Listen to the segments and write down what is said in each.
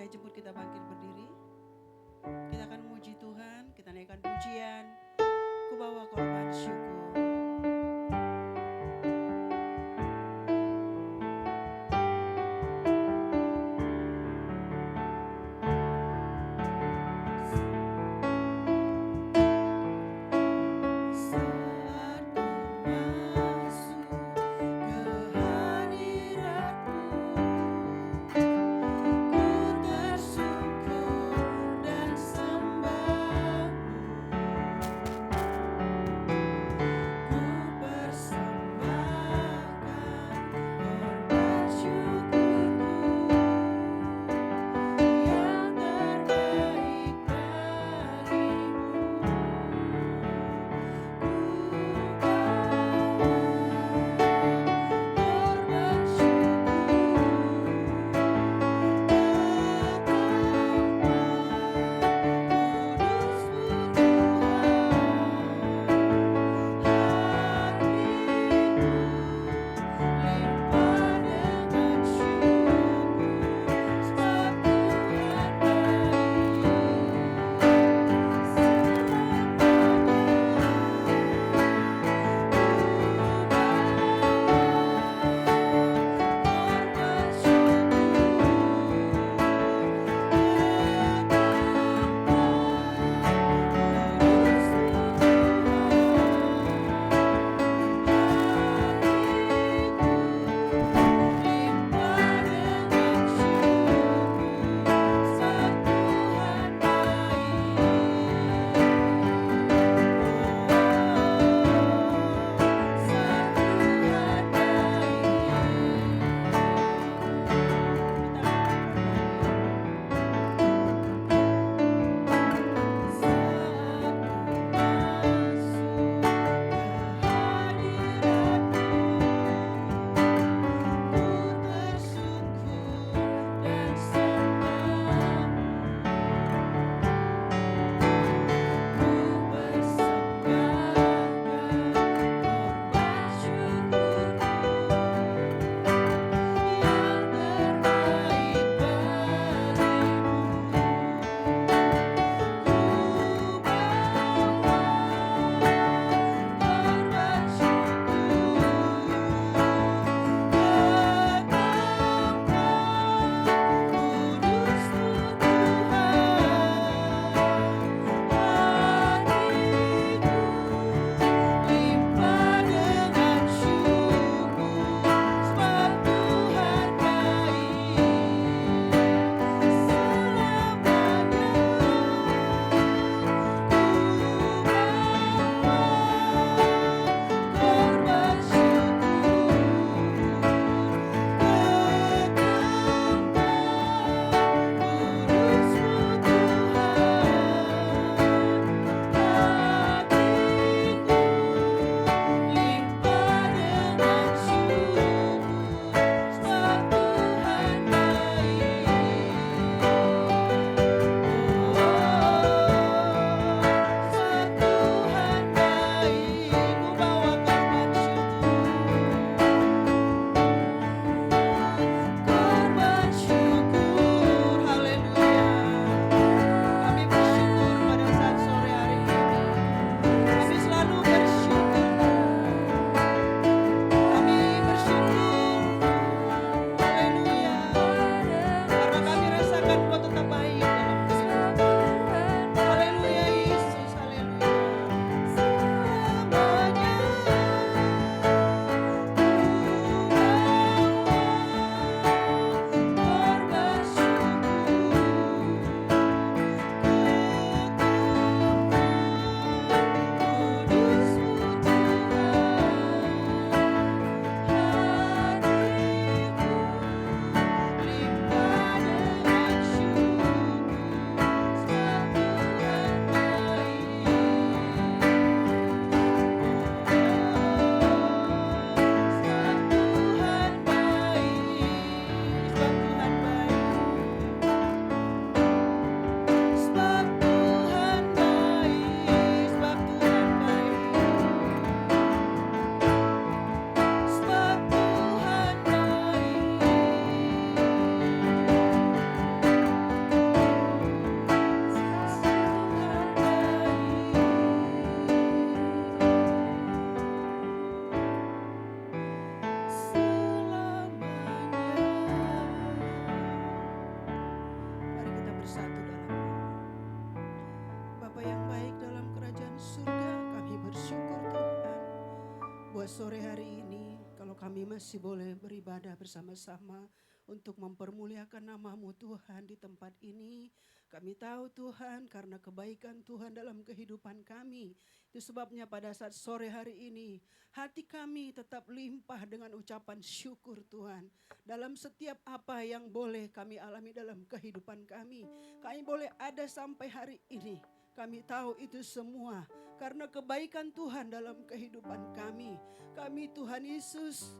Saya jemput kita bangkit berdiri. Kita akan memuji Tuhan, kita naikkan pujian, ku bawa korban syukur. Saat ku masuk ke hadirat-Mu, ku tersungkur sore hari ini, kalau kami masih boleh beribadah bersama-sama untuk mempermuliakan nama-Mu Tuhan di tempat ini. Kami tahu Tuhan karena kebaikan Tuhan dalam kehidupan kami. Itu sebabnya pada saat sore hari ini, hati kami tetap limpah dengan ucapan syukur Tuhan. Dalam setiap apa yang boleh kami alami dalam kehidupan kami. Kami boleh ada sampai hari ini. Kami tahu itu semua karena kebaikan Tuhan dalam kehidupan kami. Kami Tuhan Yesus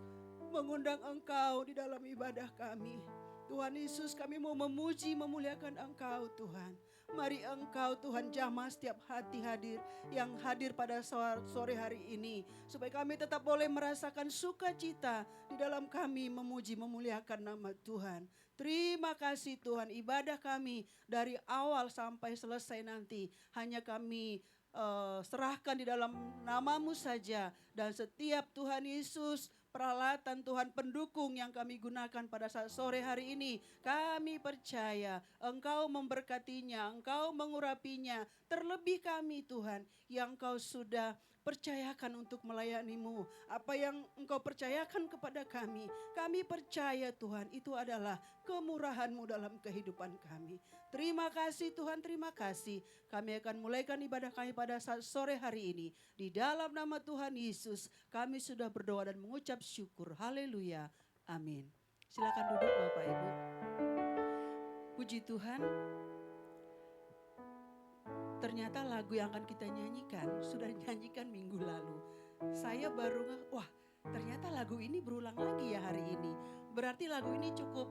mengundang Engkau di dalam ibadah kami. Tuhan Yesus, kami mau memuji memuliakan Engkau Tuhan. Mari Engkau Tuhan jamah setiap hati hadir yang hadir pada sore hari ini. Supaya kami tetap boleh merasakan sukacita di dalam kami memuji memuliakan nama Tuhan. Terima kasih Tuhan, ibadah kami dari awal sampai selesai nanti hanya kami serahkan di dalam nama-Mu saja. Dan setiap Tuhan Yesus peralatan Tuhan pendukung yang kami gunakan pada saat sore hari ini, kami percaya Engkau memberkatinya, Engkau mengurapinya. Terlebih kami Tuhan yang Engkau sudah percayakan untuk melayani-Mu. Apa yang Engkau percayakan kepada kami percaya Tuhan itu adalah kemurahan-Mu dalam kehidupan kami. Terima kasih Tuhan, terima kasih. Kami akan mulaikan ibadah kami pada saat sore hari ini. Di dalam nama Tuhan Yesus kami sudah berdoa dan mengucap syukur. Haleluya. Amin. Silakan duduk Bapak Ibu. Puji Tuhan. Ternyata lagu yang akan kita nyanyikan sudah dinyanyikan minggu lalu. Saya baru wah ternyata lagu ini berulang lagi ya hari ini. Berarti lagu ini cukup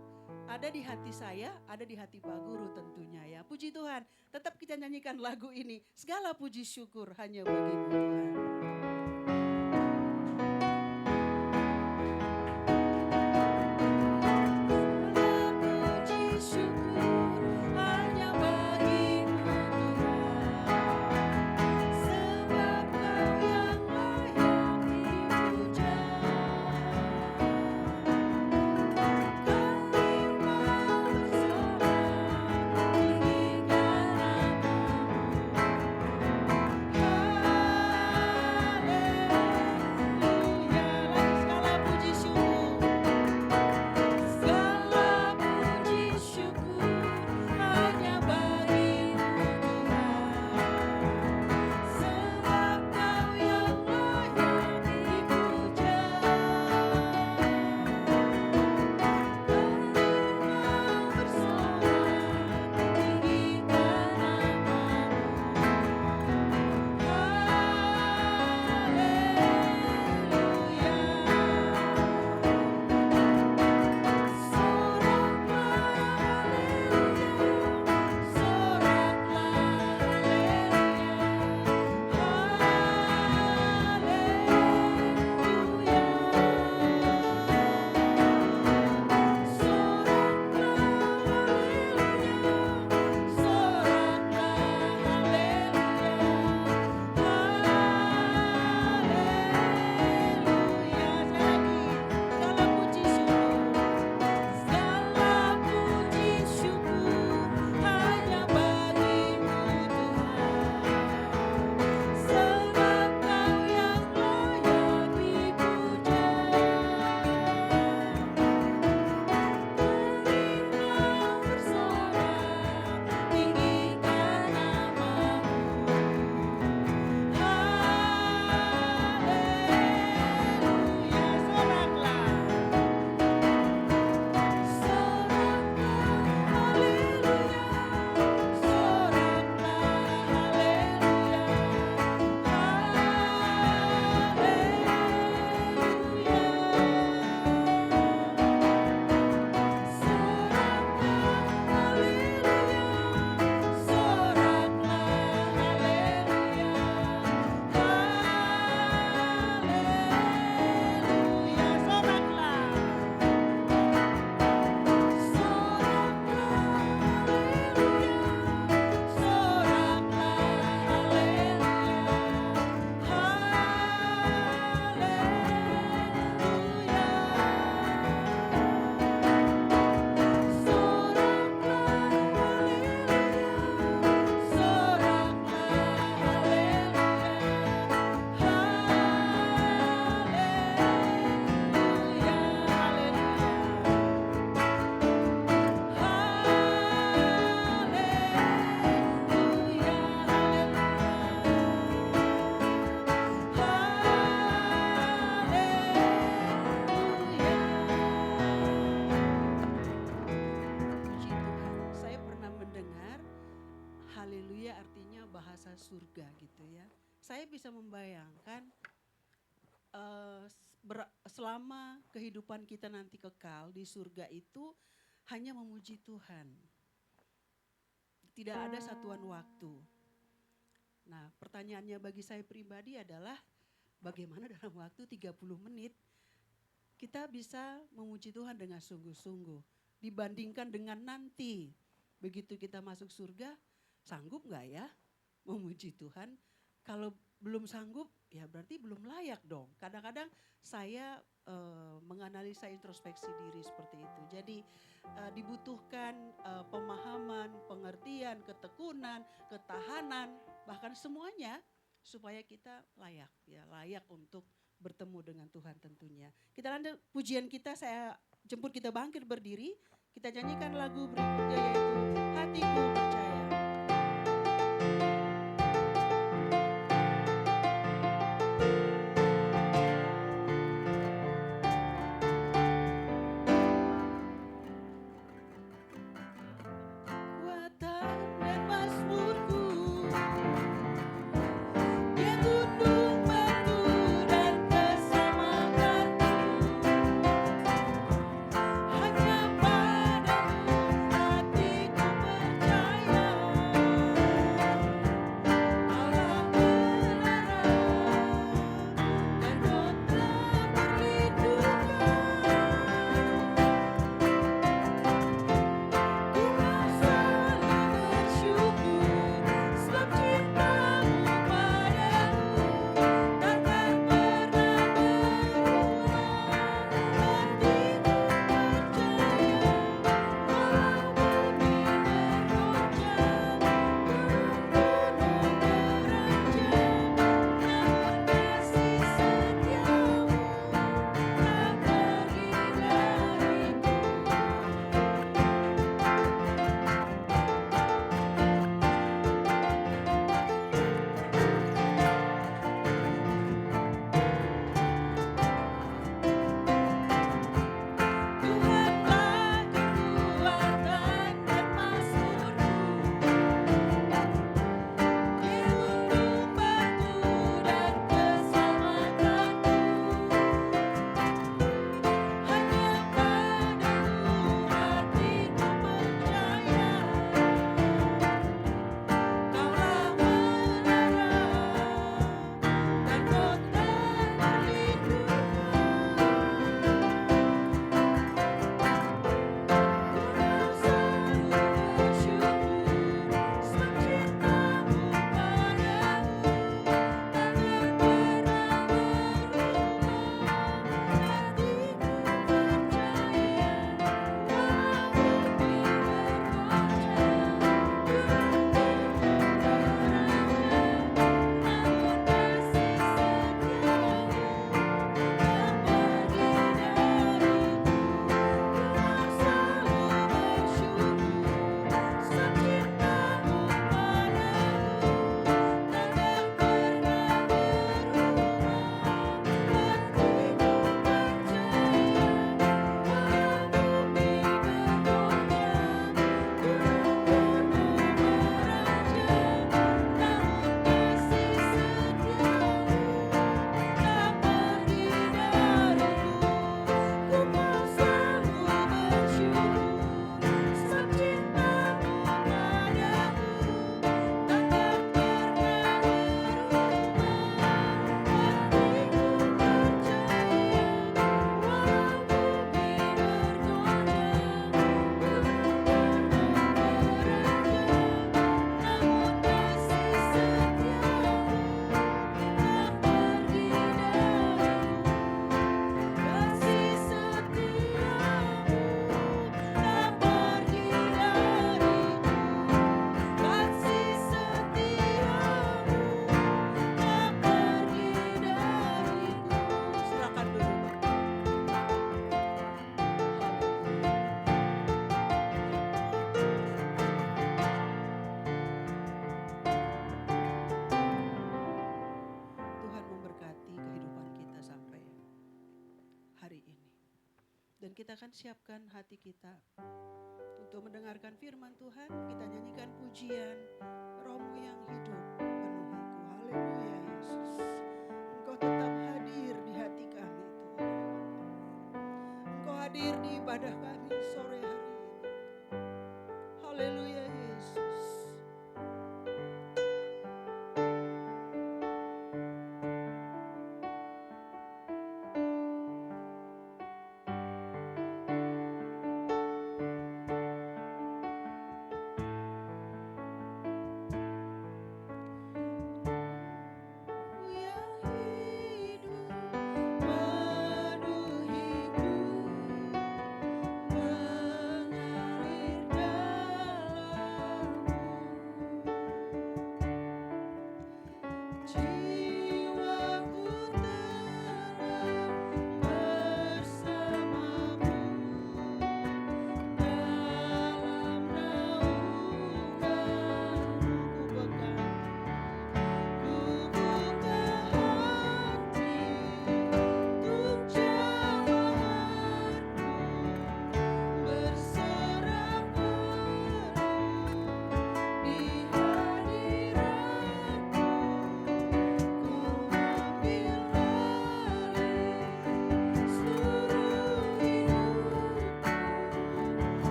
ada di hati saya, ada di hati Pak Guru tentunya ya. Puji Tuhan, tetap kita nyanyikan lagu ini. Segala puji syukur hanya bagi-Mu Tuhan. bahasa surga gitu ya. Saya bisa membayangkan selama kehidupan kita nanti kekal di surga itu hanya memuji Tuhan. Tidak ada satuan waktu. Nah, pertanyaannya bagi saya pribadi adalah bagaimana dalam waktu 30 menit kita bisa memuji Tuhan dengan sungguh-sungguh. Dibandingkan dengan nanti, begitu kita masuk surga, sanggup nggak ya memuji Tuhan? Kalau belum sanggup, ya berarti belum layak dong. Kadang-kadang saya menganalisa introspeksi diri seperti itu. Jadi dibutuhkan pemahaman, pengertian, ketekunan, ketahanan, bahkan semuanya supaya kita layak, ya layak untuk bertemu dengan Tuhan tentunya. Kita lanjut pujian kita, saya jemput kita bangkit berdiri. Kita nyanyikan lagu berikutnya yaitu Hatiku Percaya. Dan kita akan siapkan hati kita untuk mendengarkan firman Tuhan. Kita nyanyikan pujian Rohmu yang hidup. hadir di ibadah kami sore hari ini. Haleluya Yesus.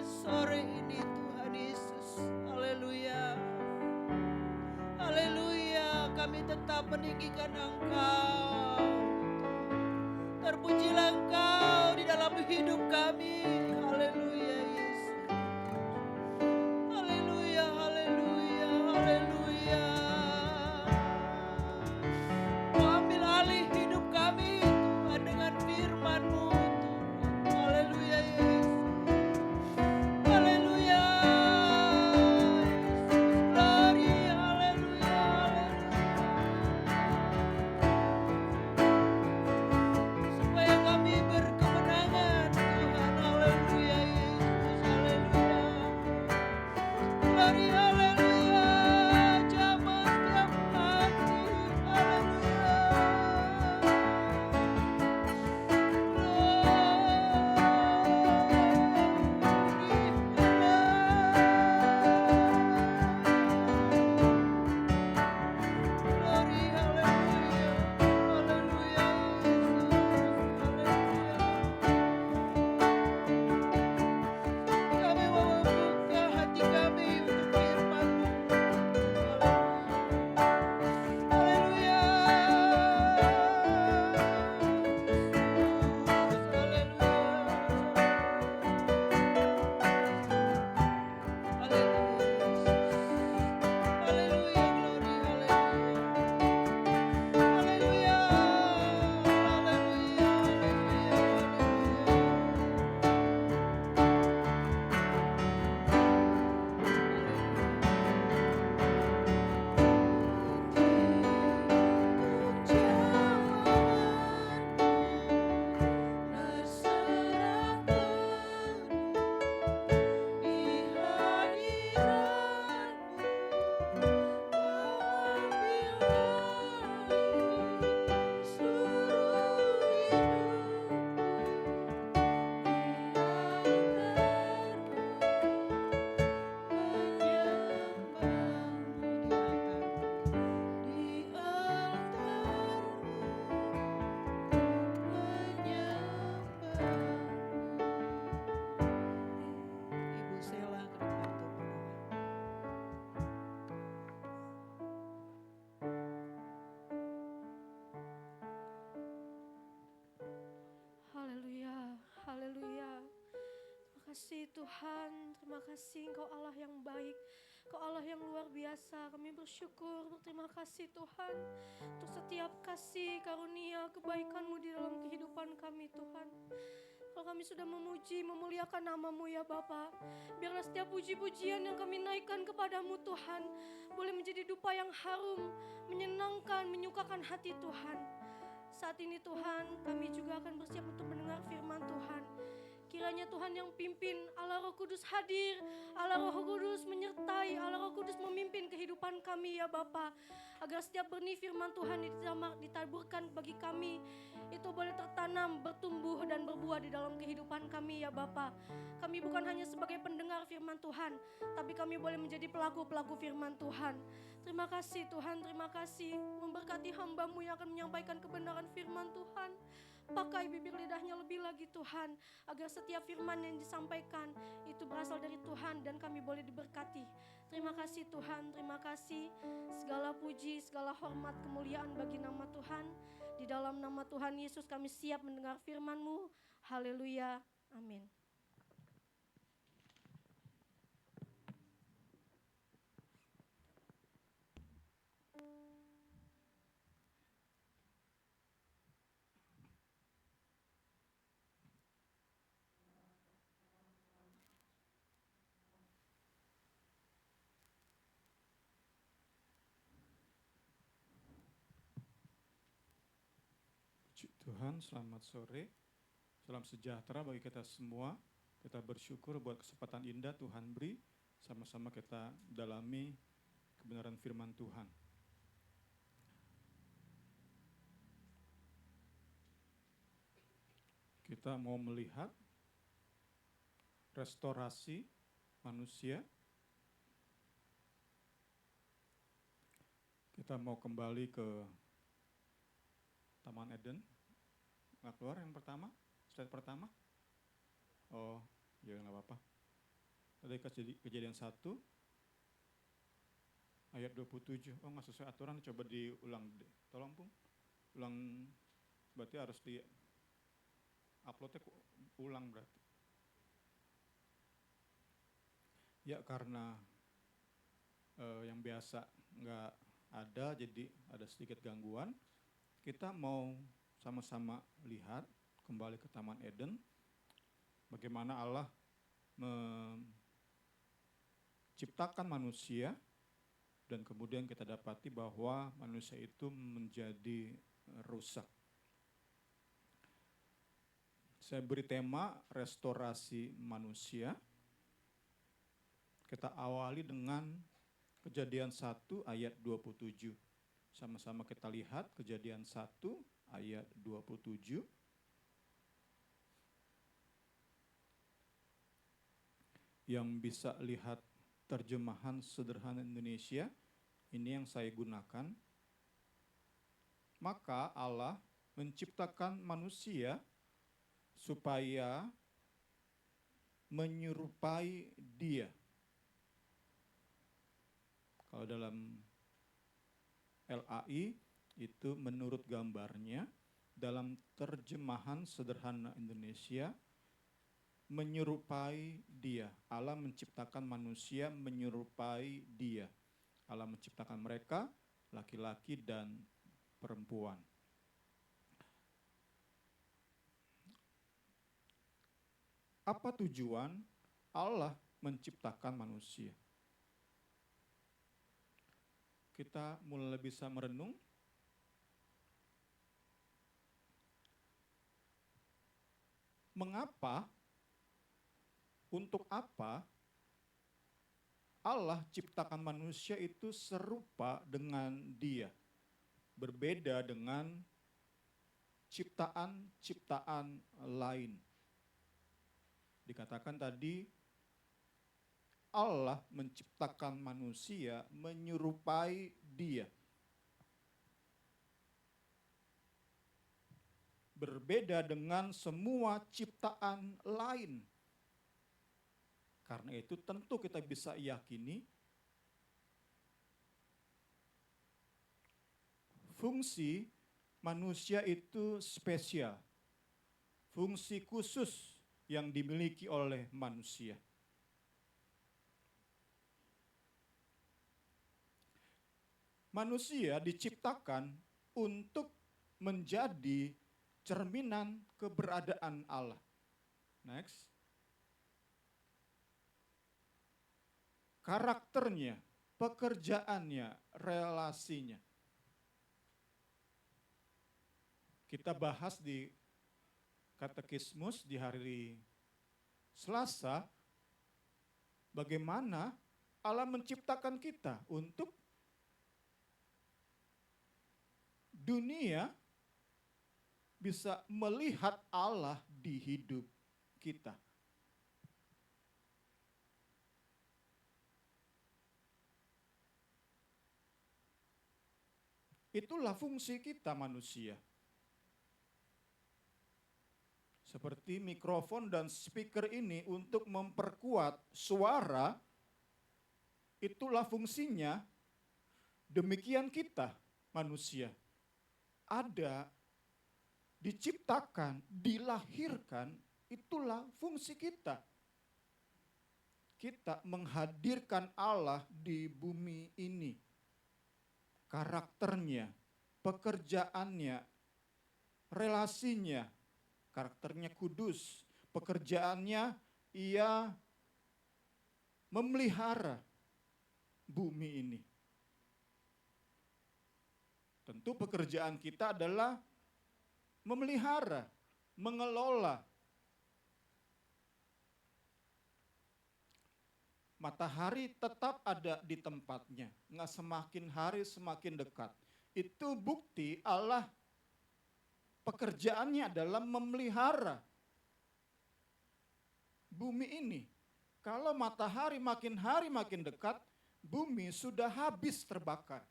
Sore ini Tuhan Yesus, haleluya, haleluya, kami tetap meninggikan Engkau, terpujilah Engkau di dalam hidup kami, haleluya Yesus, haleluya, haleluya, haleluya, Kau ambil alih hidup kami Tuhan dengan firman-Mu Tuhan, haleluya Yesus. Kami mau membuka hati kami untuk firman-Mu Tuhan, terima kasih Engkau Allah yang baik, Engkau Allah yang luar biasa. Kami bersyukur, berterima kasih Tuhan untuk setiap kasih, karunia, kebaikan-Mu di dalam kehidupan kami Tuhan. Kalau kami sudah memuji, memuliakan nama-Mu ya Bapa, biarlah setiap puji-pujian yang kami naikkan kepadamu Tuhan boleh menjadi dupa yang harum, menyenangkan, menyukakan hati Tuhan. Saat ini Tuhan, kami juga akan bersiap untuk mendengar firman Tuhan. Kiranya Tuhan yang pimpin, Allah Roh Kudus hadir, Allah Roh Kudus menyertai, Allah Roh Kudus memimpin kehidupan kami ya Bapa. Agar setiap benih firman Tuhan ditaburkan bagi kami, itu boleh tertanam, bertumbuh dan berbuah di dalam kehidupan kami ya Bapa. Kami bukan hanya sebagai pendengar firman Tuhan, tapi kami boleh menjadi pelaku-pelaku firman Tuhan. Terima kasih Tuhan, terima kasih memberkati hamba-Mu yang akan menyampaikan kebenaran firman Tuhan. Pakai bibir lidahnya lebih lagi Tuhan, agar setiap firman yang disampaikan itu berasal dari Tuhan dan kami boleh diberkati. Terima kasih Tuhan, terima kasih. Segala puji, segala hormat, kemuliaan bagi nama Tuhan. Di dalam nama Tuhan Yesus kami siap mendengar firman-Mu. Haleluya, amin. Puji Tuhan, selamat sore, salam sejahtera bagi kita semua. Kita bersyukur buat kesempatan indah Tuhan beri, sama-sama kita dalami kebenaran firman Tuhan. Kita mau melihat restorasi manusia. Kita mau kembali ke Taman Eden. Nggak keluar yang pertama, slide pertama. Oh, ya nggak apa-apa. Tadi kejadian 1, ayat 27. Oh, nggak sesuai aturan, coba diulang deh. Tolong, Pung. Ulang, berarti harus di uploadnya ulang berarti. Ya, karena yang biasa nggak ada, jadi ada sedikit gangguan. Kita mau sama-sama lihat kembali ke Taman Eden, bagaimana Allah menciptakan manusia, dan kemudian kita dapati bahwa manusia itu menjadi rusak. Saya beri tema restorasi manusia. Kita awali dengan Kejadian 1 ayat 27. Sama-sama kita lihat Kejadian 1 ayat 27. Yang bisa lihat terjemahan sederhana Indonesia, ini yang saya gunakan. Maka Allah menciptakan manusia supaya menyerupai Dia. Kalau dalam LAI itu menurut gambarnya, dalam terjemahan sederhana Indonesia, menyerupai Dia. Allah menciptakan manusia menyerupai Dia. Allah menciptakan mereka, laki-laki dan perempuan. Apa tujuan Allah menciptakan manusia? Kita mulai bisa merenung. Mengapa, untuk apa Allah ciptakan manusia itu serupa dengan Dia, berbeda dengan ciptaan-ciptaan lain. Dikatakan tadi, Allah menciptakan manusia menyerupai Dia. Berbeda dengan semua ciptaan lain. Karena itu tentu kita bisa yakini fungsi manusia itu spesial. Fungsi khusus yang dimiliki oleh manusia. Manusia diciptakan untuk menjadi cerminan keberadaan Allah. Next. Karakternya, pekerjaannya, relasinya. Kita bahas di katekismus di hari Selasa, bagaimana Allah menciptakan kita untuk dunia bisa melihat Allah di hidup kita. Itulah fungsi kita manusia. Seperti mikrofon dan speaker ini untuk memperkuat suara, itulah fungsinya. Demikian kita manusia. Ada, diciptakan, dilahirkan, itulah fungsi kita. Kita menghadirkan Allah di bumi ini. Karakternya, pekerjaannya, relasinya, karakternya kudus, pekerjaannya ia memelihara bumi ini. Tentu pekerjaan kita adalah memelihara, mengelola. Matahari tetap ada di tempatnya, nggak semakin hari semakin dekat. Itu bukti Allah pekerjaannya adalah memelihara bumi ini. Kalau matahari makin hari makin dekat, bumi sudah habis terbakar.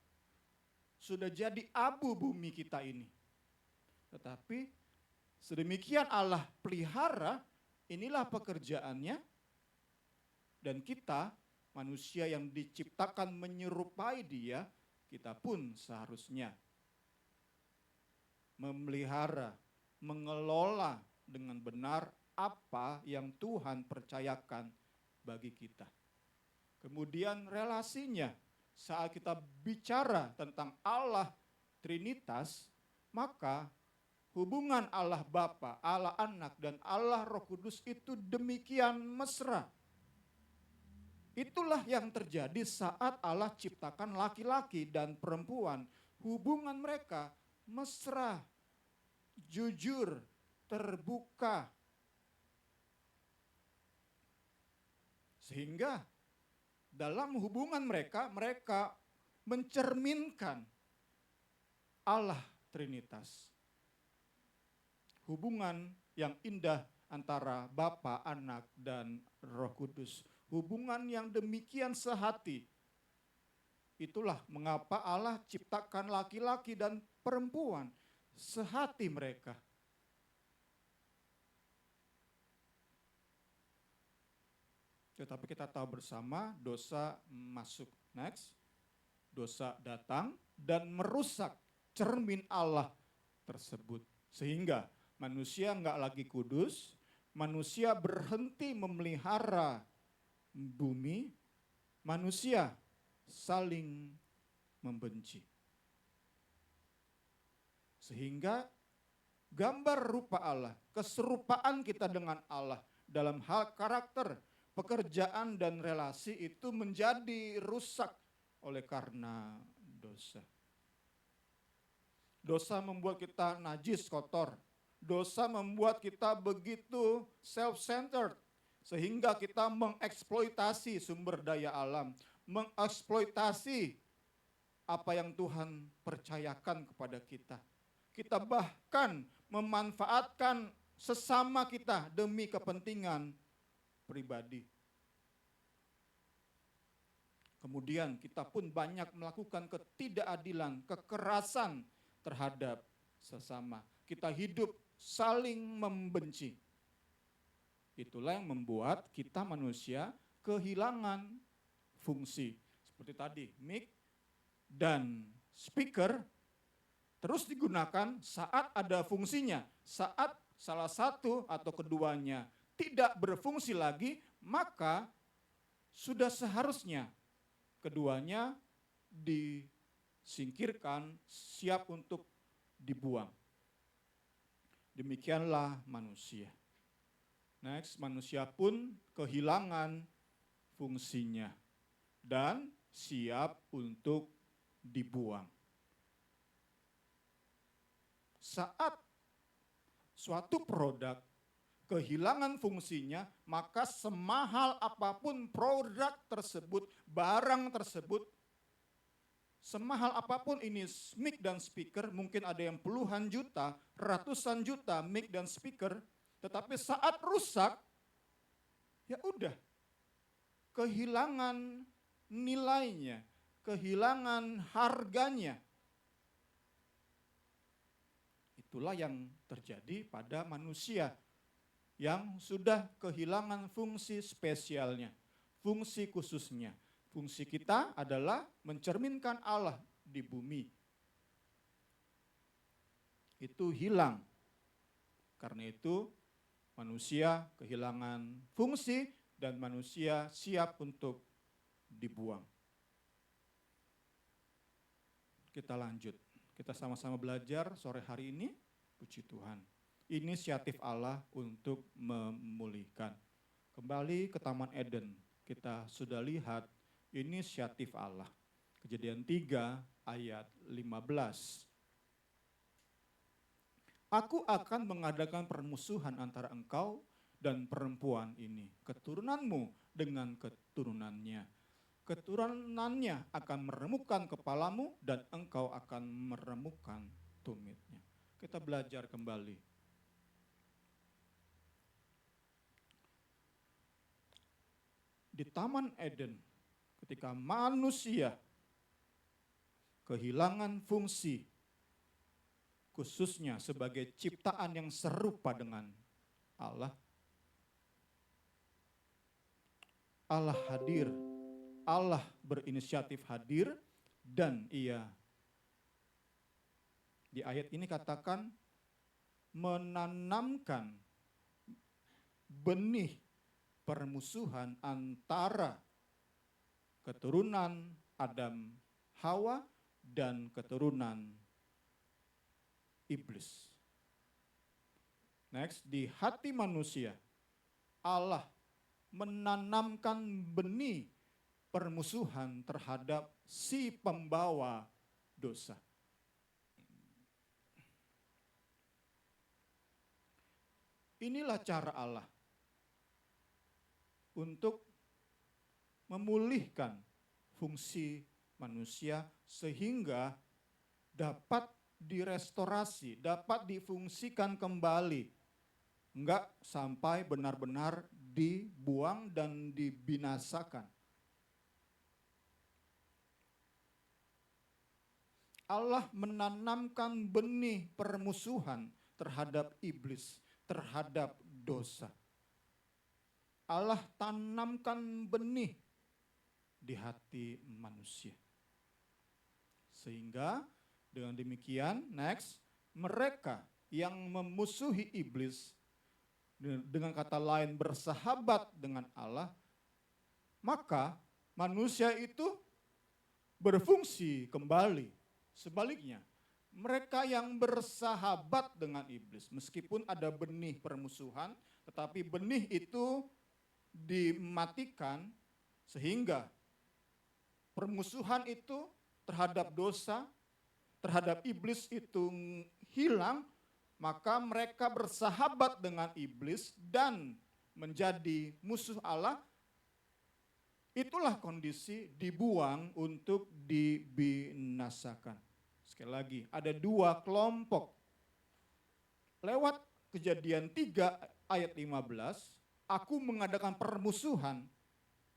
Sudah jadi abu bumi kita ini. Tetapi sedemikian Allah pelihara, inilah pekerjaannya. Dan kita, manusia yang diciptakan menyerupai Dia, kita pun seharusnya memelihara, mengelola dengan benar apa yang Tuhan percayakan bagi kita. Kemudian relasinya, saat kita bicara tentang Allah Trinitas, maka hubungan Allah Bapa, Allah Anak, dan Allah Roh Kudus itu demikian mesra. Itulah yang terjadi saat Allah ciptakan laki-laki dan perempuan. Hubungan mereka mesra, jujur, terbuka. Sehingga dalam hubungan mereka, mereka mencerminkan Allah Trinitas. Hubungan yang indah antara Bapa, Anak, dan Roh Kudus. Hubungan yang demikian sehati. Itulah mengapa Allah ciptakan laki-laki dan perempuan sehati mereka. Tetapi kita tahu bersama dosa masuk. Next. Dosa datang dan merusak cermin Allah tersebut. Sehingga manusia enggak lagi kudus, manusia berhenti memelihara bumi, manusia saling membenci. Sehingga gambar rupa Allah, keserupaan kita dengan Allah dalam hal karakter, pekerjaan dan relasi itu menjadi rusak oleh karena dosa. Dosa membuat kita najis, kotor. Dosa membuat kita begitu self-centered. Sehingga kita mengeksploitasi sumber daya alam, mengeksploitasi apa yang Tuhan percayakan kepada kita. Kita bahkan memanfaatkan sesama kita demi kepentingan pribadi. Kemudian kita pun banyak melakukan ketidakadilan, kekerasan terhadap sesama. Kita hidup saling membenci. Itulah yang membuat kita manusia kehilangan fungsi. Seperti tadi, mic dan speaker terus digunakan saat ada fungsinya. Saat salah satu atau keduanya tidak berfungsi lagi, maka sudah seharusnya keduanya disingkirkan, siap untuk dibuang. Demikianlah manusia. Next, manusia pun kehilangan fungsinya dan siap untuk dibuang. Saat suatu produk kehilangan fungsinya, maka semahal apapun produk tersebut, barang tersebut, semahal apapun ini mic dan speaker, mungkin ada yang puluhan juta, ratusan juta mic dan speaker, tetapi saat rusak, ya udah, kehilangan nilainya, kehilangan harganya. Itulah yang terjadi pada manusia yang sudah kehilangan fungsi spesialnya, fungsi khususnya. Fungsi kita adalah mencerminkan Allah di bumi. Itu hilang. Karena itu manusia kehilangan fungsi dan manusia siap untuk dibuang. Kita lanjut. Kita sama-sama belajar sore hari ini. Puji Tuhan. Inisiatif Allah untuk memulihkan. Kembali ke Taman Eden. Kita sudah lihat inisiatif Allah. Kejadian 3 ayat 15. Aku akan mengadakan permusuhan antara engkau dan perempuan ini, keturunanmu dengan keturunannya. Keturunannya akan meremukkan kepalamu dan engkau akan meremukkan tumitnya. Kita belajar kembali. Di Taman Eden, ketika manusia kehilangan fungsi, khususnya sebagai ciptaan yang serupa dengan Allah, Allah hadir, Allah berinisiatif hadir, dan Ia di ayat ini katakan menanamkan benih permusuhan antara keturunan Adam Hawa dan keturunan iblis. Next, di hati manusia Allah menanamkan benih permusuhan terhadap si pembawa dosa. Inilah cara Allah untuk memulihkan fungsi manusia sehingga dapat direstorasi, dapat difungsikan kembali. Enggak sampai benar-benar dibuang dan dibinasakan. Allah menanamkan benih permusuhan terhadap iblis, terhadap dosa. Allah tanamkan benih di hati manusia. Sehingga dengan demikian, next, mereka yang memusuhi iblis, dengan kata lain bersahabat dengan Allah, maka manusia itu berfungsi kembali. Sebaliknya, mereka yang bersahabat dengan iblis, meskipun ada benih permusuhan, tetapi benih itu dimatikan sehingga permusuhan itu terhadap dosa, terhadap iblis itu hilang, maka mereka bersahabat dengan iblis dan menjadi musuh Allah. Itulah kondisi dibuang untuk dibinasakan. Sekali lagi, ada dua kelompok. Lewat Kejadian 3 ayat 15, aku mengadakan permusuhan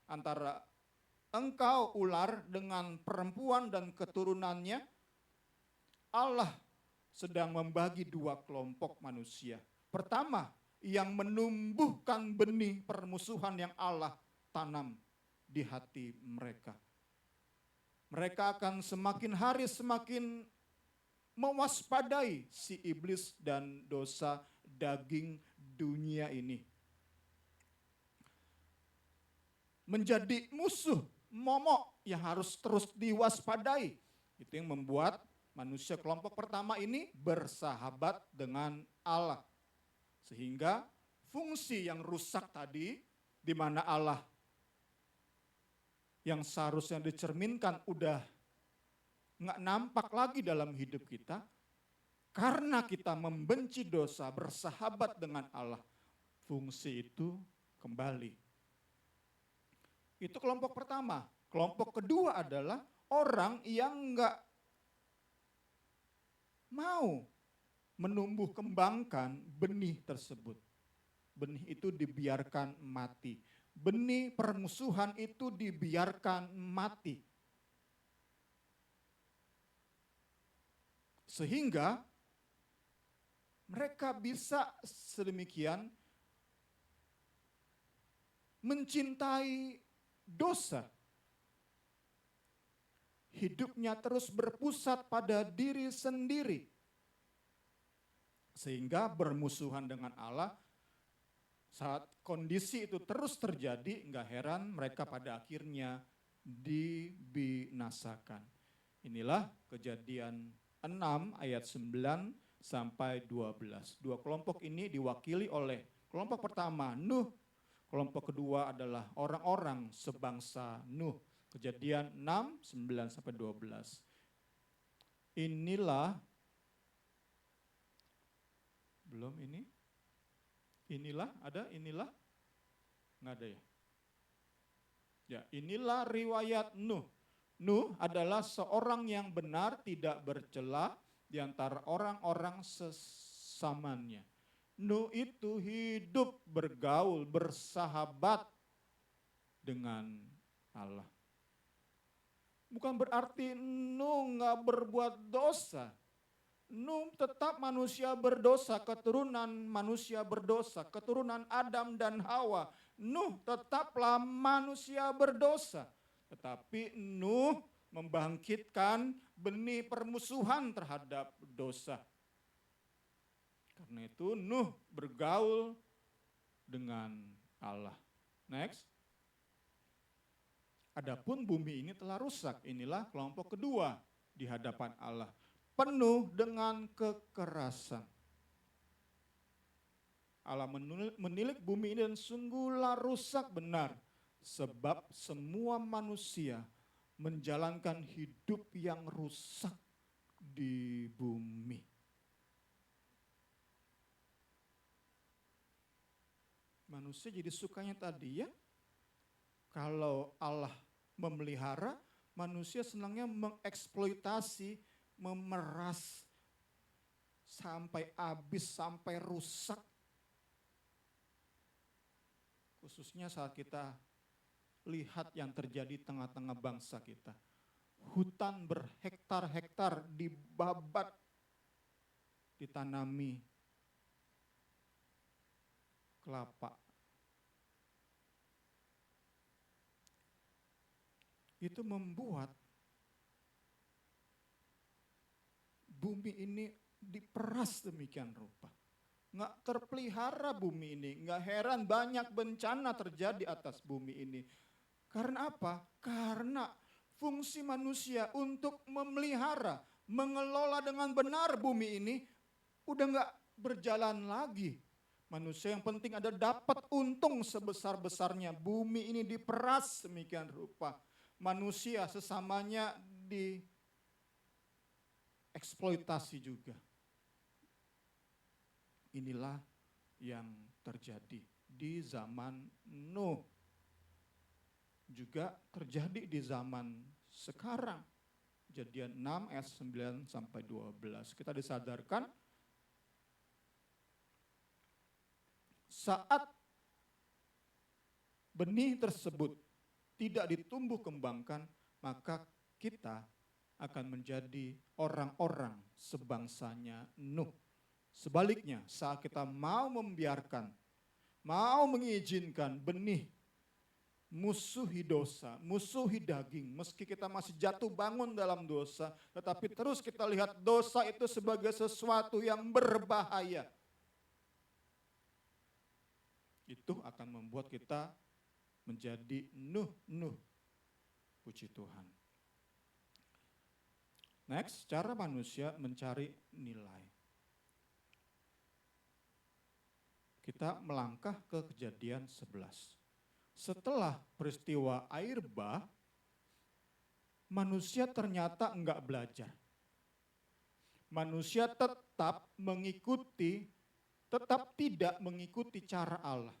antara engkau ular dengan perempuan dan keturunannya. Allah sedang membagi dua kelompok manusia. Pertama, yang menumbuhkan benih permusuhan yang Allah tanam di hati mereka. Mereka akan semakin hari semakin mewaspadai si iblis dan dosa daging dunia ini. menjadi musuh, momok yang harus terus diwaspadai. Itu yang membuat manusia kelompok pertama ini bersahabat dengan Allah. Sehingga fungsi yang rusak tadi, di mana Allah yang seharusnya dicerminkan udah nggak nampak lagi dalam hidup kita, karena kita membenci dosa, bersahabat dengan Allah, fungsi itu kembali. Itu kelompok pertama. Kelompok kedua adalah orang yang nggak mau menumbuh kembangkan benih tersebut. Benih itu dibiarkan mati. Benih permusuhan itu dibiarkan mati. Sehingga mereka bisa sedemikian mencintai dosa. Hidupnya terus berpusat pada diri sendiri. Sehingga bermusuhan dengan Allah. Saat kondisi itu terus terjadi, nggak heran mereka pada akhirnya dibinasakan. Inilah Kejadian 6 ayat 9 sampai 12. Dua kelompok ini diwakili oleh kelompok pertama Nuh, kelompok kedua adalah orang-orang sebangsa Nuh. Kejadian 6, 9 sampai 12. Inilah, belum ini? Inilah, ada inilah? Nggak ada ya? Ya, inilah riwayat Nuh. Nuh adalah seorang yang benar, tidak bercela di antara orang-orang sesamanya. Nuh itu hidup, bergaul, bersahabat dengan Allah. Bukan berarti Nuh nggak berbuat dosa. Nuh tetap manusia berdosa, keturunan manusia berdosa, keturunan Adam dan Hawa. Nuh tetaplah manusia berdosa. Tetapi Nuh membangkitkan benih permusuhan terhadap dosa. Karena itu Nuh bergaul dengan Allah. Next. Adapun bumi ini telah rusak. Inilah kelompok kedua di hadapan Allah. Penuh dengan kekerasan. Allah menilik bumi ini dan sungguhlah rusak benar. Sebab semua manusia menjalankan hidup yang rusak di bumi. Manusia jadi sukanya tadi ya. Kalau Allah memelihara, manusia senangnya mengeksploitasi, memeras sampai habis, sampai rusak. Khususnya saat kita lihat yang terjadi tengah-tengah bangsa kita. Hutan berhektar-hektar dibabat, ditanami kelapa. Itu membuat bumi ini diperas demikian rupa. Nggak terpelihara bumi ini. Nggak heran banyak bencana terjadi atas bumi ini. Karena apa? Karena fungsi manusia untuk memelihara, mengelola dengan benar bumi ini udah nggak berjalan lagi. Manusia yang penting ada dapat untung sebesar-besarnya. Bumi ini diperas demikian rupa. Manusia sesamanya dieksploitasi juga. Inilah yang terjadi di zaman Nuh. Juga terjadi di zaman sekarang. Kejadian 6 ayat 9 sampai 12. Kita disadarkan saat benih tersebut tidak ditumbuh kembangkan, maka kita akan menjadi orang-orang sebangsanya Nuh. Sebaliknya, saat kita mau membiarkan, mau mengizinkan benih musuhi dosa, musuhi daging, meski kita masih jatuh bangun dalam dosa, tetapi terus kita lihat dosa itu sebagai sesuatu yang berbahaya. Itu akan membuat kita menjadi Nuh. Puji Tuhan. Next, cara manusia mencari nilai. Kita melangkah ke Kejadian 11. Setelah peristiwa air bah, manusia ternyata enggak belajar. Manusia tetap tidak mengikuti cara Allah.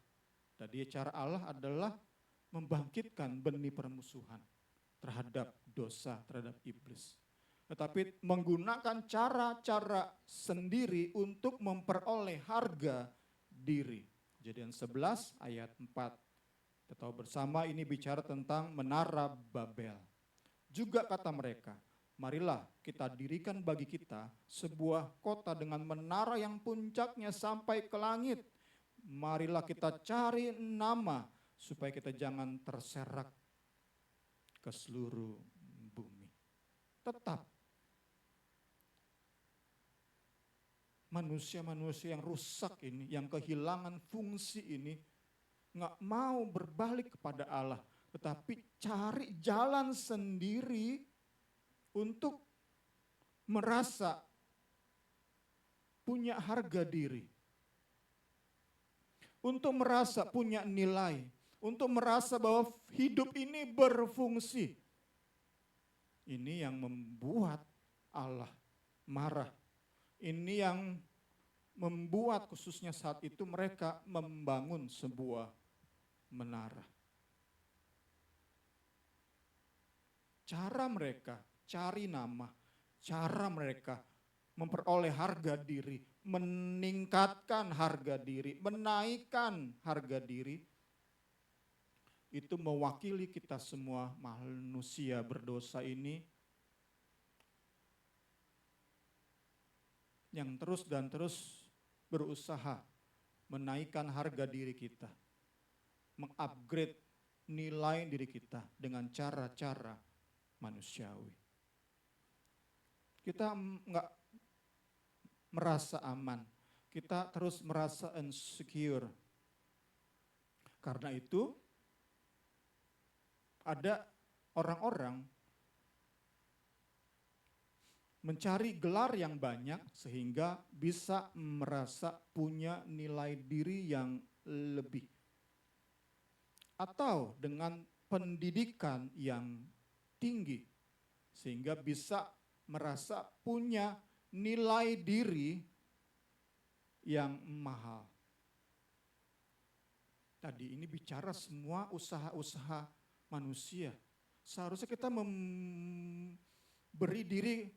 Tadi cara Allah adalah membangkitkan benih permusuhan terhadap dosa, terhadap iblis. Tetapi menggunakan cara-cara sendiri untuk memperoleh harga diri. Kejadian 11 ayat 4. Kita tahu bersama ini bicara tentang menara Babel. Juga kata mereka, marilah kita dirikan bagi kita sebuah kota dengan menara yang puncaknya sampai ke langit. Marilah kita cari nama supaya kita jangan terserak ke seluruh bumi. Tetap manusia-manusia yang rusak ini, yang kehilangan fungsi ini, nggak mau berbalik kepada Allah, tetapi cari jalan sendiri untuk merasa punya harga diri, untuk merasa punya nilai, untuk merasa bahwa hidup ini berfungsi. Ini yang membuat Allah marah. Ini yang membuat khususnya saat itu mereka membangun sebuah menara. Cara mereka cari nama, cara mereka memperoleh harga diri, meningkatkan harga diri, menaikkan harga diri, itu mewakili kita semua manusia berdosa ini yang terus dan terus berusaha menaikkan harga diri kita, mengupgrade nilai diri kita dengan cara-cara manusiawi. Kita nggak merasa aman, kita terus merasa insecure. Karena itu ada orang-orang mencari gelar yang banyak sehingga bisa merasa punya nilai diri yang lebih. Atau dengan pendidikan yang tinggi sehingga bisa merasa punya nilai diri yang mahal. Tadi ini bicara semua usaha-usaha manusia. Seharusnya kita memberi diri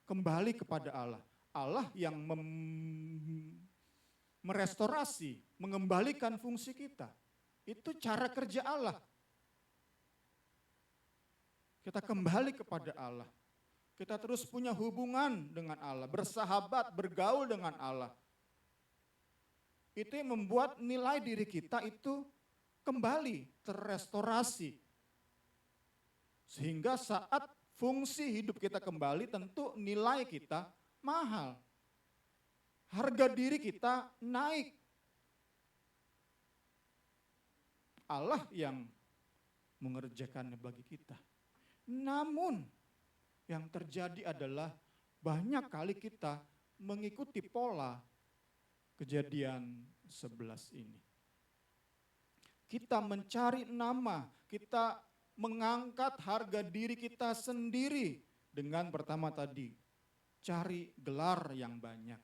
kembali kepada Allah. Allah yang merestorasi, mengembalikan fungsi kita. Itu cara kerja Allah. Kita kembali kepada Allah. Kita terus punya hubungan dengan Allah, bersahabat, bergaul dengan Allah. Itu yang membuat nilai diri kita itu kembali terrestorasi. Sehingga saat fungsi hidup kita kembali, tentu nilai kita mahal. Harga diri kita naik. Allah yang mengerjakannya bagi kita. Namun yang terjadi adalah banyak kali kita mengikuti pola Kejadian 11 ini. Kita mencari nama, kita mengangkat harga diri kita sendiri dengan pertama tadi, cari gelar yang banyak.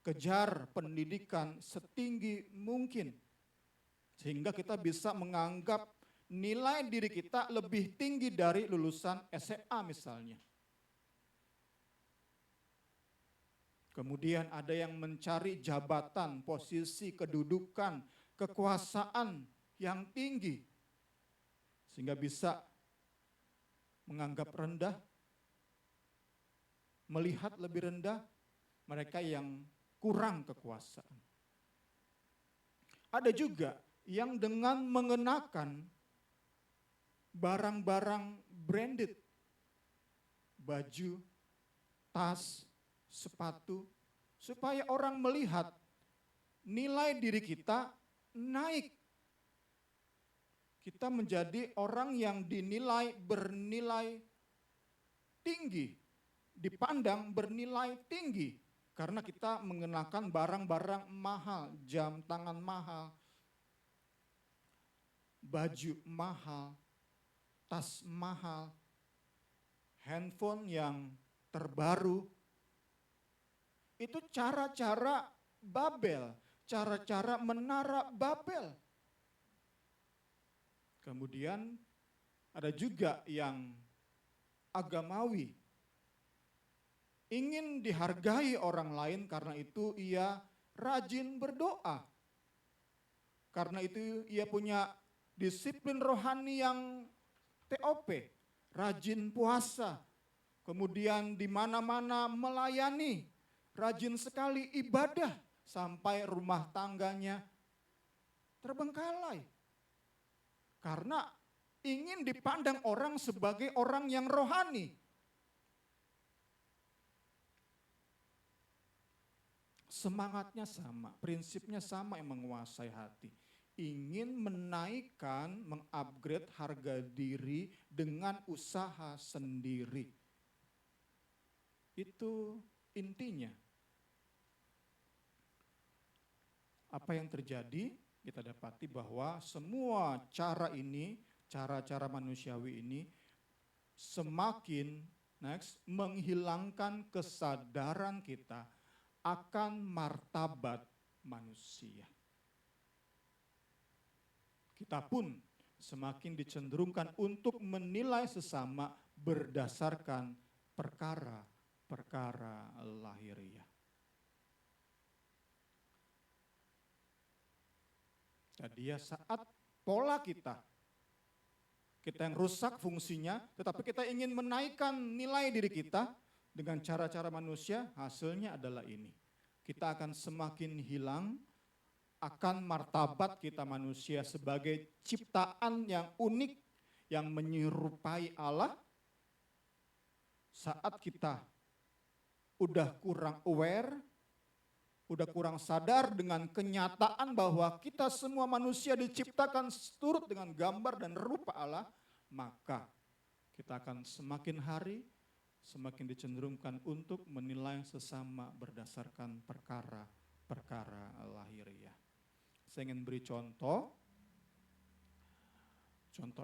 Kejar pendidikan setinggi mungkin. Sehingga kita bisa menganggap nilai diri kita lebih tinggi dari lulusan SMA misalnya. Kemudian ada yang mencari jabatan, posisi, kedudukan, kekuasaan yang tinggi. Sehingga bisa menganggap rendah, melihat lebih rendah mereka yang kurang kekuasaan. Ada juga yang dengan mengenakan barang-barang branded, baju, tas, sepatu, supaya orang melihat nilai diri kita naik. Kita menjadi orang yang bernilai tinggi, dipandang bernilai tinggi. Karena kita mengenakan barang-barang mahal, jam tangan mahal, baju mahal, tas mahal, handphone yang terbaru. Itu cara-cara Babel, cara-cara menara Babel. Kemudian ada juga yang agamawi, ingin dihargai orang lain, karena itu ia rajin berdoa. Karena itu ia punya disiplin rohani yang TOP, rajin puasa, kemudian di mana-mana melayani, rajin sekali ibadah, sampai rumah tangganya terbengkalai. Karena ingin dipandang orang sebagai orang yang rohani. Semangatnya sama, prinsipnya sama yang menguasai hati. Ingin menaikkan, mengupgrade harga diri dengan usaha sendiri. Itu intinya. Apa yang terjadi? Kita dapati bahwa semua cara ini, cara-cara manusiawi ini semakin menghilangkan kesadaran kita akan martabat manusia. Kita pun semakin dicenderungkan untuk menilai sesama berdasarkan perkara-perkara lahiriah. Jadi saat pola kita yang rusak fungsinya, tetapi kita ingin menaikkan nilai diri kita dengan cara-cara manusia, hasilnya adalah ini. Kita akan semakin hilang akan martabat kita manusia sebagai ciptaan yang unik, yang menyerupai Allah. Saat kita udah kurang aware, udah kurang sadar dengan kenyataan bahwa kita semua manusia diciptakan turut dengan gambar dan rupa Allah, maka kita akan semakin hari semakin dicenderungkan untuk menilai sesama berdasarkan perkara-perkara lahiriah. Saya ingin beri contoh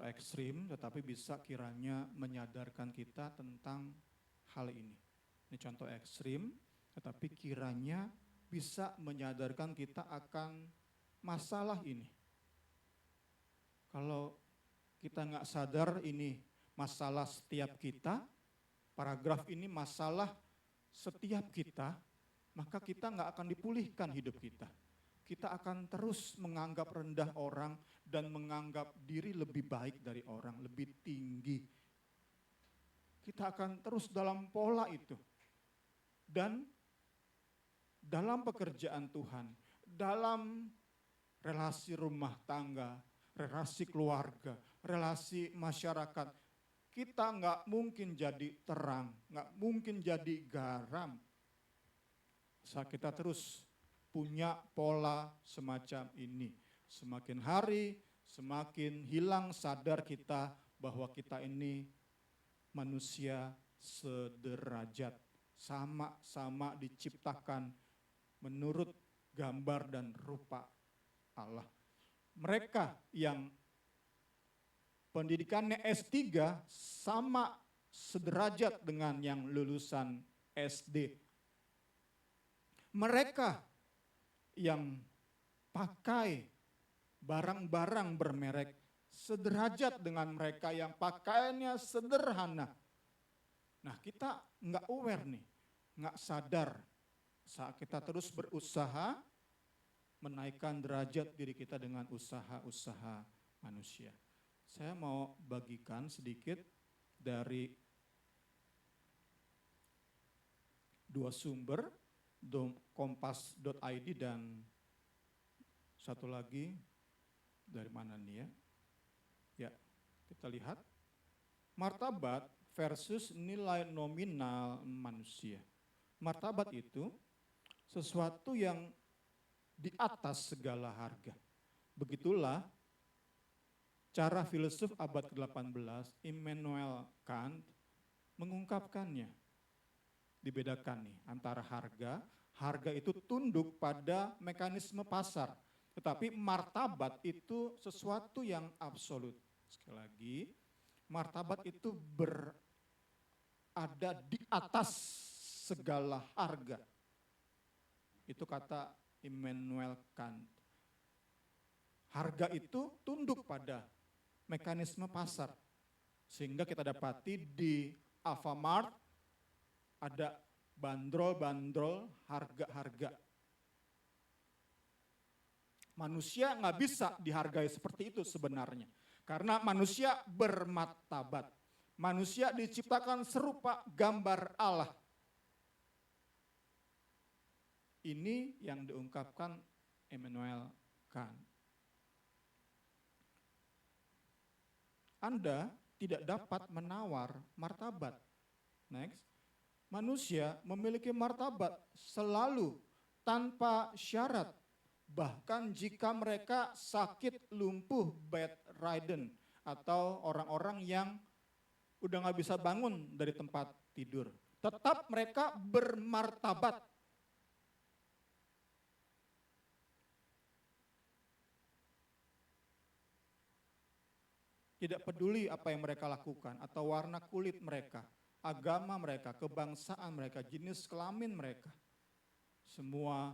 ekstrim tetapi bisa kiranya menyadarkan kita tentang hal ini. Ini contoh ekstrim tetapi kiranya bisa menyadarkan kita akan masalah ini. Kalau kita nggak sadar ini masalah setiap kita, paragraf ini masalah setiap kita, maka kita nggak akan dipulihkan hidup kita. Kita akan terus menganggap rendah orang dan menganggap diri lebih baik dari orang, lebih tinggi. Kita akan terus dalam pola itu. Dan dalam pekerjaan Tuhan, dalam relasi rumah tangga, relasi keluarga, relasi masyarakat, kita nggak mungkin jadi terang, nggak mungkin jadi garam. Saat kita terus punya pola semacam ini, semakin hari semakin hilang sadar kita bahwa kita ini manusia sederajat, sama-sama diciptakan menurut gambar dan rupa Allah. Mereka yang pendidikannya S3 sama sederajat dengan yang lulusan SD. Mereka yang pakai barang-barang bermerek sederajat dengan mereka yang pakaiannya sederhana. Nah, kita nggak aware nih, nggak sadar saat kita terus berusaha menaikkan derajat diri kita dengan usaha-usaha manusia. Saya mau bagikan sedikit dari dua sumber, kompas.id dan satu lagi dari mana nih ya? Ya, kita lihat martabat versus nilai nominal manusia. Martabat itu sesuatu yang di atas segala harga. Begitulah secara filsuf abad ke-18, Immanuel Kant mengungkapkannya. Dibedakan nih antara harga itu tunduk pada mekanisme pasar. Tetapi martabat itu sesuatu yang absolut. Sekali lagi, martabat itu berada di atas segala harga. Itu kata Immanuel Kant. Harga itu tunduk pada mekanisme pasar. Sehingga kita dapati di Alfamart ada bandrol-bandrol harga-harga. Manusia nggak bisa dihargai seperti itu sebenarnya. Karena manusia bermartabat. Manusia diciptakan serupa gambar Allah. Ini yang diungkapkan Immanuel Kant. Anda tidak dapat menawar martabat. Next. Manusia memiliki martabat selalu tanpa syarat. Bahkan jika mereka sakit, lumpuh, bedridden, atau orang-orang yang udah gak bisa bangun dari tempat tidur. Tetap mereka bermartabat. Tidak peduli apa yang mereka lakukan atau warna kulit mereka, agama mereka, kebangsaan mereka, jenis kelamin mereka. Semua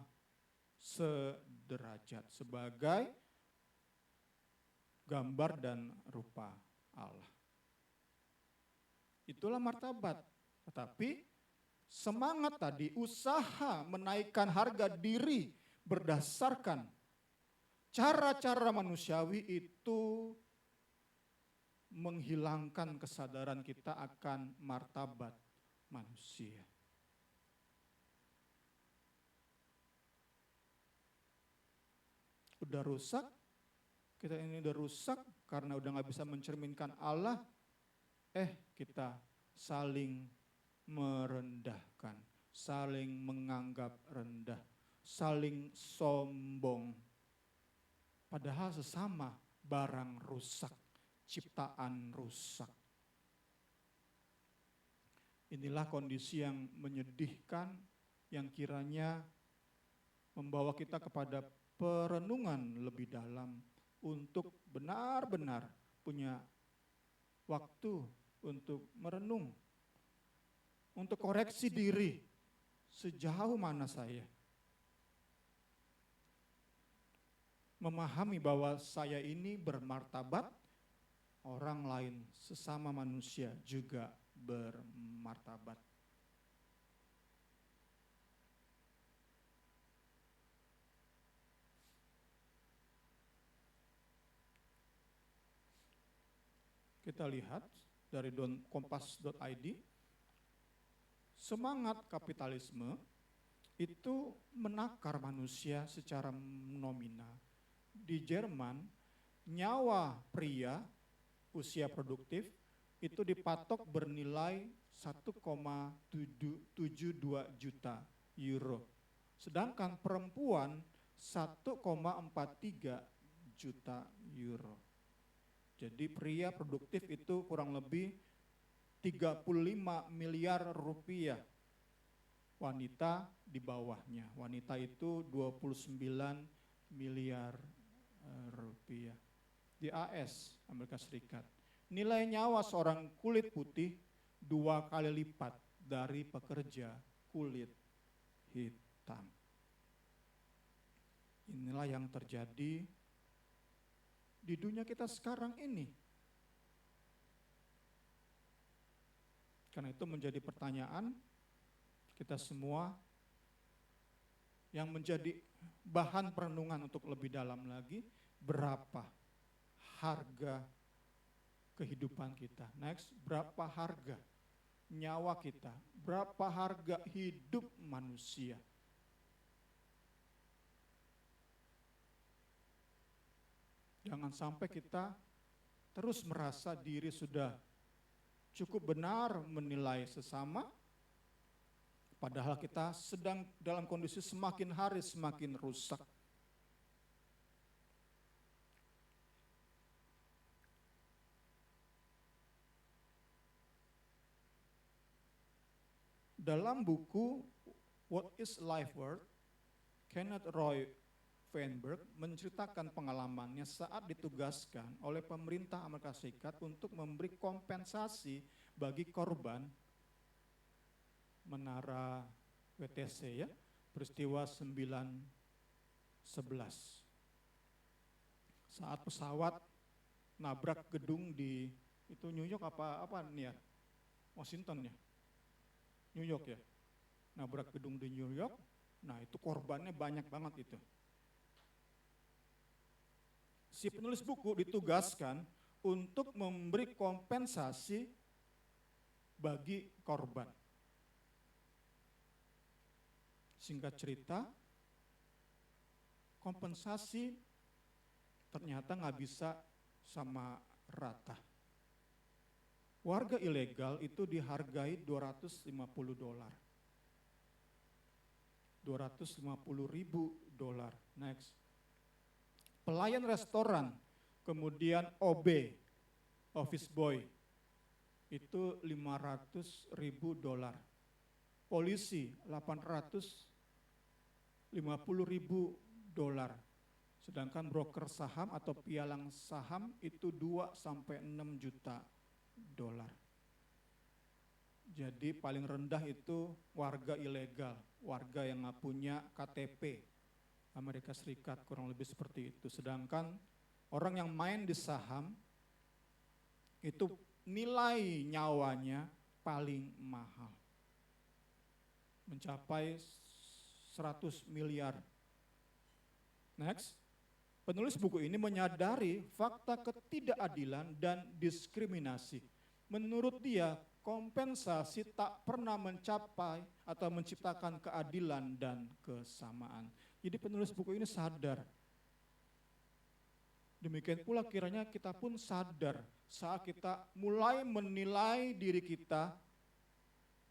sederajat sebagai gambar dan rupa Allah. Itulah martabat. Tetapi semangat tadi, usaha menaikkan harga diri berdasarkan cara-cara manusiawi itu menghilangkan kesadaran kita akan martabat manusia. Udah rusak, kita ini udah rusak karena udah gak bisa mencerminkan Allah, kita saling merendahkan, saling menganggap rendah, saling sombong. Padahal sesama barang rusak, ciptaan rusak. Inilah kondisi yang menyedihkan, yang kiranya membawa kita kepada perenungan lebih dalam untuk benar-benar punya waktu untuk merenung, untuk koreksi diri sejauh mana saya memahami bahwa saya ini bermartabat, orang lain sesama manusia juga bermartabat. Kita lihat dari kompas.id, semangat kapitalisme itu menakar manusia secara nominal. Di Jerman, nyawa pria usia produktif itu dipatok bernilai 1,72 juta euro. Sedangkan perempuan 1,43 juta euro. Jadi pria produktif itu kurang lebih 35 miliar rupiah. Wanita di bawahnya. Wanita itu 29 miliar rupiah. Di AS, Amerika Serikat. Nilai nyawa seorang kulit putih 2 kali lipat dari pekerja kulit hitam. Inilah yang terjadi di dunia kita sekarang ini. Karena itu menjadi pertanyaan kita semua yang menjadi bahan perenungan untuk lebih dalam lagi, berapa harga kehidupan kita? Next, berapa harga nyawa kita? Berapa harga hidup manusia? Jangan sampai kita terus merasa diri sudah cukup benar menilai sesama, padahal kita sedang dalam kondisi semakin hari semakin rusak. Dalam buku What is Life Worth, Kenneth Roy Weinberg menceritakan pengalamannya saat ditugaskan oleh pemerintah Amerika Serikat untuk memberi kompensasi bagi korban menara WTC ya, peristiwa 9/11. Saat pesawat nabrak gedung di itu New York apa nih ya? Washington ya? New York ya? Nabrak gedung di New York. Nah, itu korbannya banyak banget itu. Si penulis buku ditugaskan untuk memberi kompensasi bagi korban. Singkat cerita, kompensasi ternyata nggak bisa sama rata. Warga ilegal itu dihargai $250. $250.000. Next. Pelayan restoran, kemudian OB, office boy, itu $500.000. Polisi $850.000. Sedangkan broker saham atau pialang saham itu 2-6 juta dolar. Jadi paling rendah itu warga ilegal, warga yang nggak punya KTP Amerika Serikat, kurang lebih seperti itu. Sedangkan orang yang main di saham itu nilai nyawanya paling mahal, mencapai 100 miliar. Next. Penulis buku ini menyadari fakta ketidakadilan dan diskriminasi. Menurut dia, kompensasi tak pernah mencapai atau menciptakan keadilan dan kesamaan. Jadi penulis buku ini sadar. Demikian pula kiranya kita pun sadar saat kita mulai menilai diri kita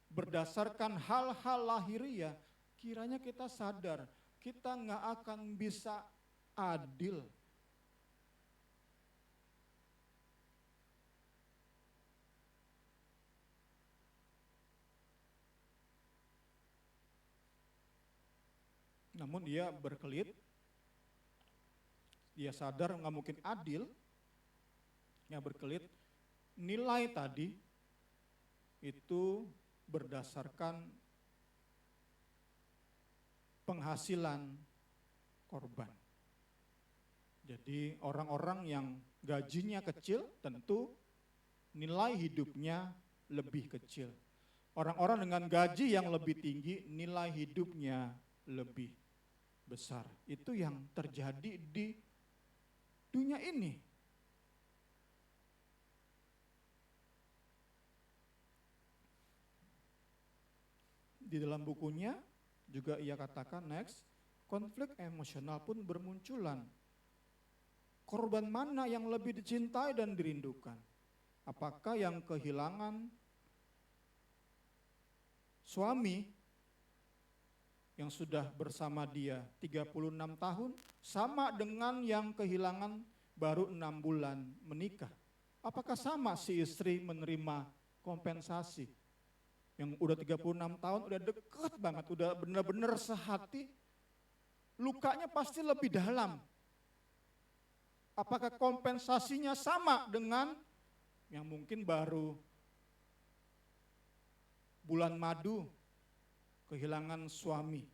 berdasarkan hal-hal lahiriah, kiranya kita sadar kita nggak akan bisa adil. Namun dia berkelit, dia sadar nggak mungkin adil, dia berkelit, nilai tadi itu berdasarkan penghasilan korban. Jadi orang-orang yang gajinya kecil tentu nilai hidupnya lebih kecil. Orang-orang dengan gaji yang lebih tinggi nilai hidupnya lebih besar. Itu yang terjadi di dunia ini. Di dalam bukunya juga ia katakan next, konflik emosional pun bermunculan. Korban mana yang lebih dicintai dan dirindukan? Apakah yang kehilangan suami yang sudah bersama dia 36 tahun sama dengan yang kehilangan baru 6 bulan menikah? Apakah sama si istri menerima kompensasi? Yang udah 36 tahun udah deket banget, udah benar-benar sehati, lukanya pasti lebih dalam. Apakah kompensasinya sama dengan yang mungkin baru bulan madu, kehilangan suami,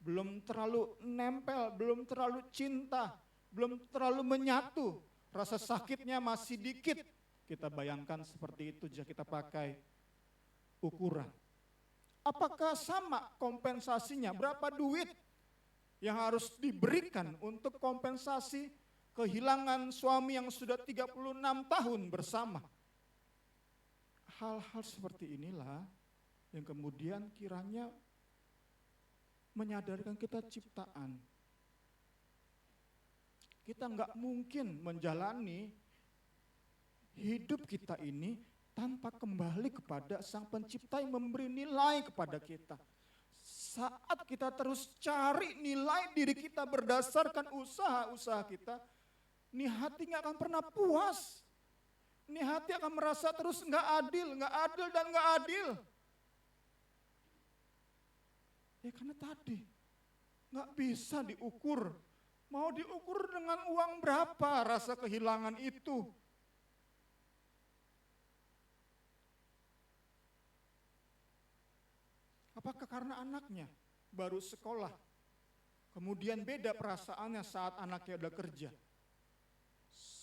belum terlalu nempel, belum terlalu cinta, belum terlalu menyatu, rasa sakitnya masih dikit. Kita bayangkan seperti itu jika kita pakai ukuran. Apakah sama kompensasinya? Berapa duit yang harus diberikan untuk kompensasi kehilangan suami yang sudah 36 tahun bersama? Hal-hal seperti inilah yang kemudian kiranya menyadarkan kita ciptaan. Kita nggak mungkin menjalani hidup kita ini tanpa kembali kepada Sang Pencipta yang memberi nilai kepada kita. Saat kita terus cari nilai diri kita berdasarkan usaha-usaha kita, nih hati nggak akan pernah puas. Nih hati akan merasa terus nggak adil dan nggak adil. Ya karena tadi nggak bisa diukur. Mau diukur dengan uang berapa rasa kehilangan itu? Apakah karena anaknya baru sekolah, kemudian beda perasaannya saat anaknya udah kerja?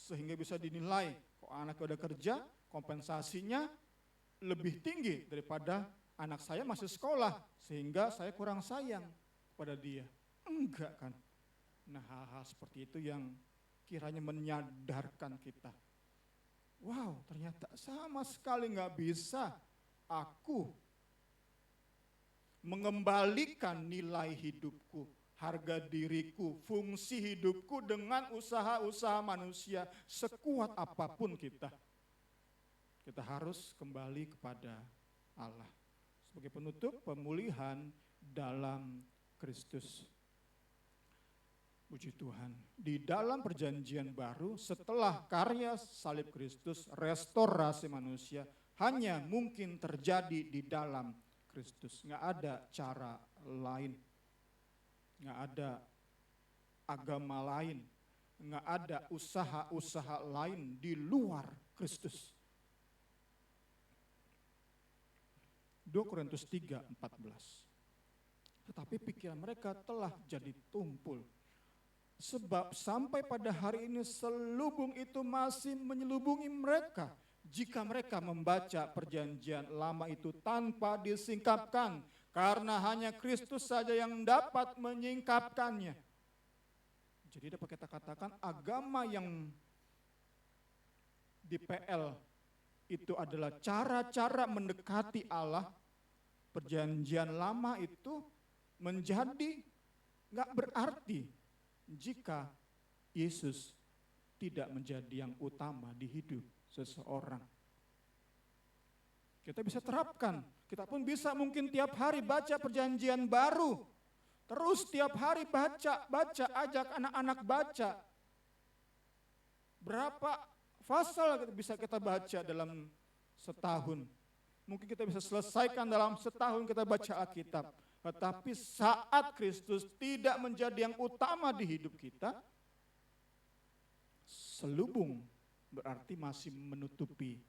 Sehingga bisa dinilai, kok anaknya udah kerja, kompensasinya lebih tinggi daripada anak saya masih sekolah, sehingga saya kurang sayang kepada dia. Enggak kan? Nah, hal-hal seperti itu yang kiranya menyadarkan kita. Wow, ternyata sama sekali nggak bisa aku mengembalikan nilai hidupku, harga diriku, fungsi hidupku dengan usaha-usaha manusia sekuat apapun kita. Kita harus kembali kepada Allah. Sebagai penutup, pemulihan dalam Kristus. Puji Tuhan, di dalam perjanjian baru setelah karya salib Kristus, restorasi manusia hanya mungkin terjadi di dalam Kristus. Nggak ada cara lain, nggak ada agama lain, nggak ada usaha-usaha lain di luar Kristus. 2 Korintus 3:14. Tetapi pikiran mereka telah jadi tumpul. Sebab sampai pada hari ini selubung itu masih menyelubungi mereka. Jika mereka membaca perjanjian lama itu tanpa disingkapkan. Karena hanya Kristus saja yang dapat menyingkapkannya. Jadi dapat kita katakan agama yang di PL itu adalah cara-cara mendekati Allah. Perjanjian lama itu menjadi gak berarti jika Yesus tidak menjadi yang utama di hidup seseorang. Kita bisa terapkan, kita pun bisa mungkin tiap hari baca perjanjian baru. Terus tiap hari baca, ajak anak-anak baca. Berapa pasal bisa kita baca dalam setahun? Mungkin kita bisa selesaikan dalam setahun kita baca Alkitab. Tetapi saat Kristus tidak menjadi yang utama di hidup kita, selubung berarti masih menutupi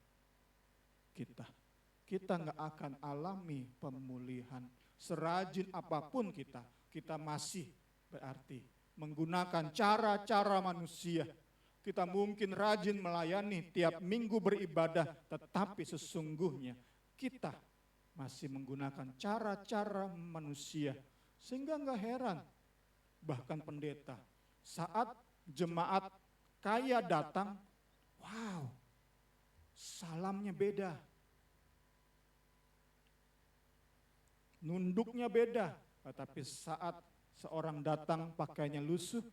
kita. Kita nggak akan alami pemulihan. Serajin apapun kita masih berarti menggunakan cara-cara manusia. Kita mungkin rajin melayani tiap minggu beribadah, tetapi sesungguhnya kita masih menggunakan cara-cara manusia. Sehingga enggak heran, bahkan pendeta, saat jemaat kaya datang, wow, salamnya beda. Nunduknya beda, tetapi saat seorang datang pakaiannya lusuh,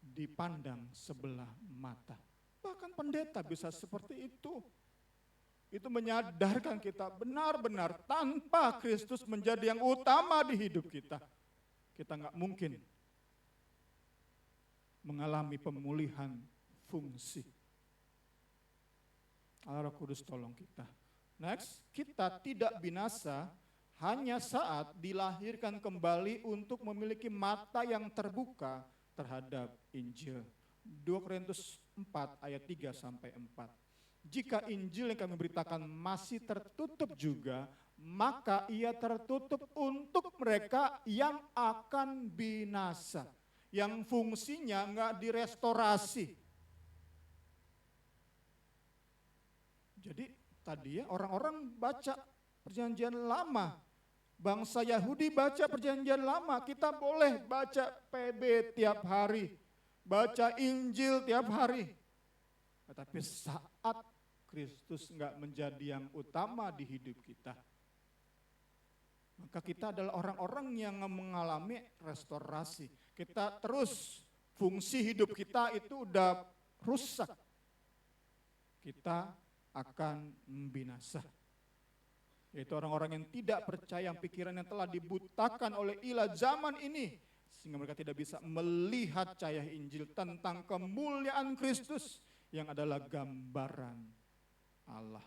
dipandang sebelah mata. Bahkan pendeta bisa seperti itu. Itu menyadarkan kita benar-benar tanpa Kristus menjadi yang utama di hidup kita. Kita nggak mungkin mengalami pemulihan fungsi. Allah Roh Kudus tolong kita. Next, kita tidak binasa hanya saat dilahirkan kembali untuk memiliki mata yang terbuka terhadap Injil. 2 Korintus 4 ayat 3-4. Jika Injil yang kami beritakan masih tertutup juga, maka ia tertutup untuk mereka yang akan binasa. Yang fungsinya enggak direstorasi. Jadi tadi ya orang-orang baca perjanjian lama. Bangsa Yahudi baca perjanjian lama, kita boleh baca PB tiap hari. Baca Injil tiap hari. Tetapi saat Kristus enggak menjadi yang utama di hidup kita, maka kita adalah orang-orang yang mengalami restorasi. Kita terus, fungsi hidup kita itu udah rusak. Kita akan binasa. Yaitu orang-orang yang tidak percaya, yang pikirannya telah dibutakan oleh ilah zaman ini. Sehingga mereka tidak bisa melihat cahaya Injil tentang kemuliaan Kristus yang adalah gambaran Allah.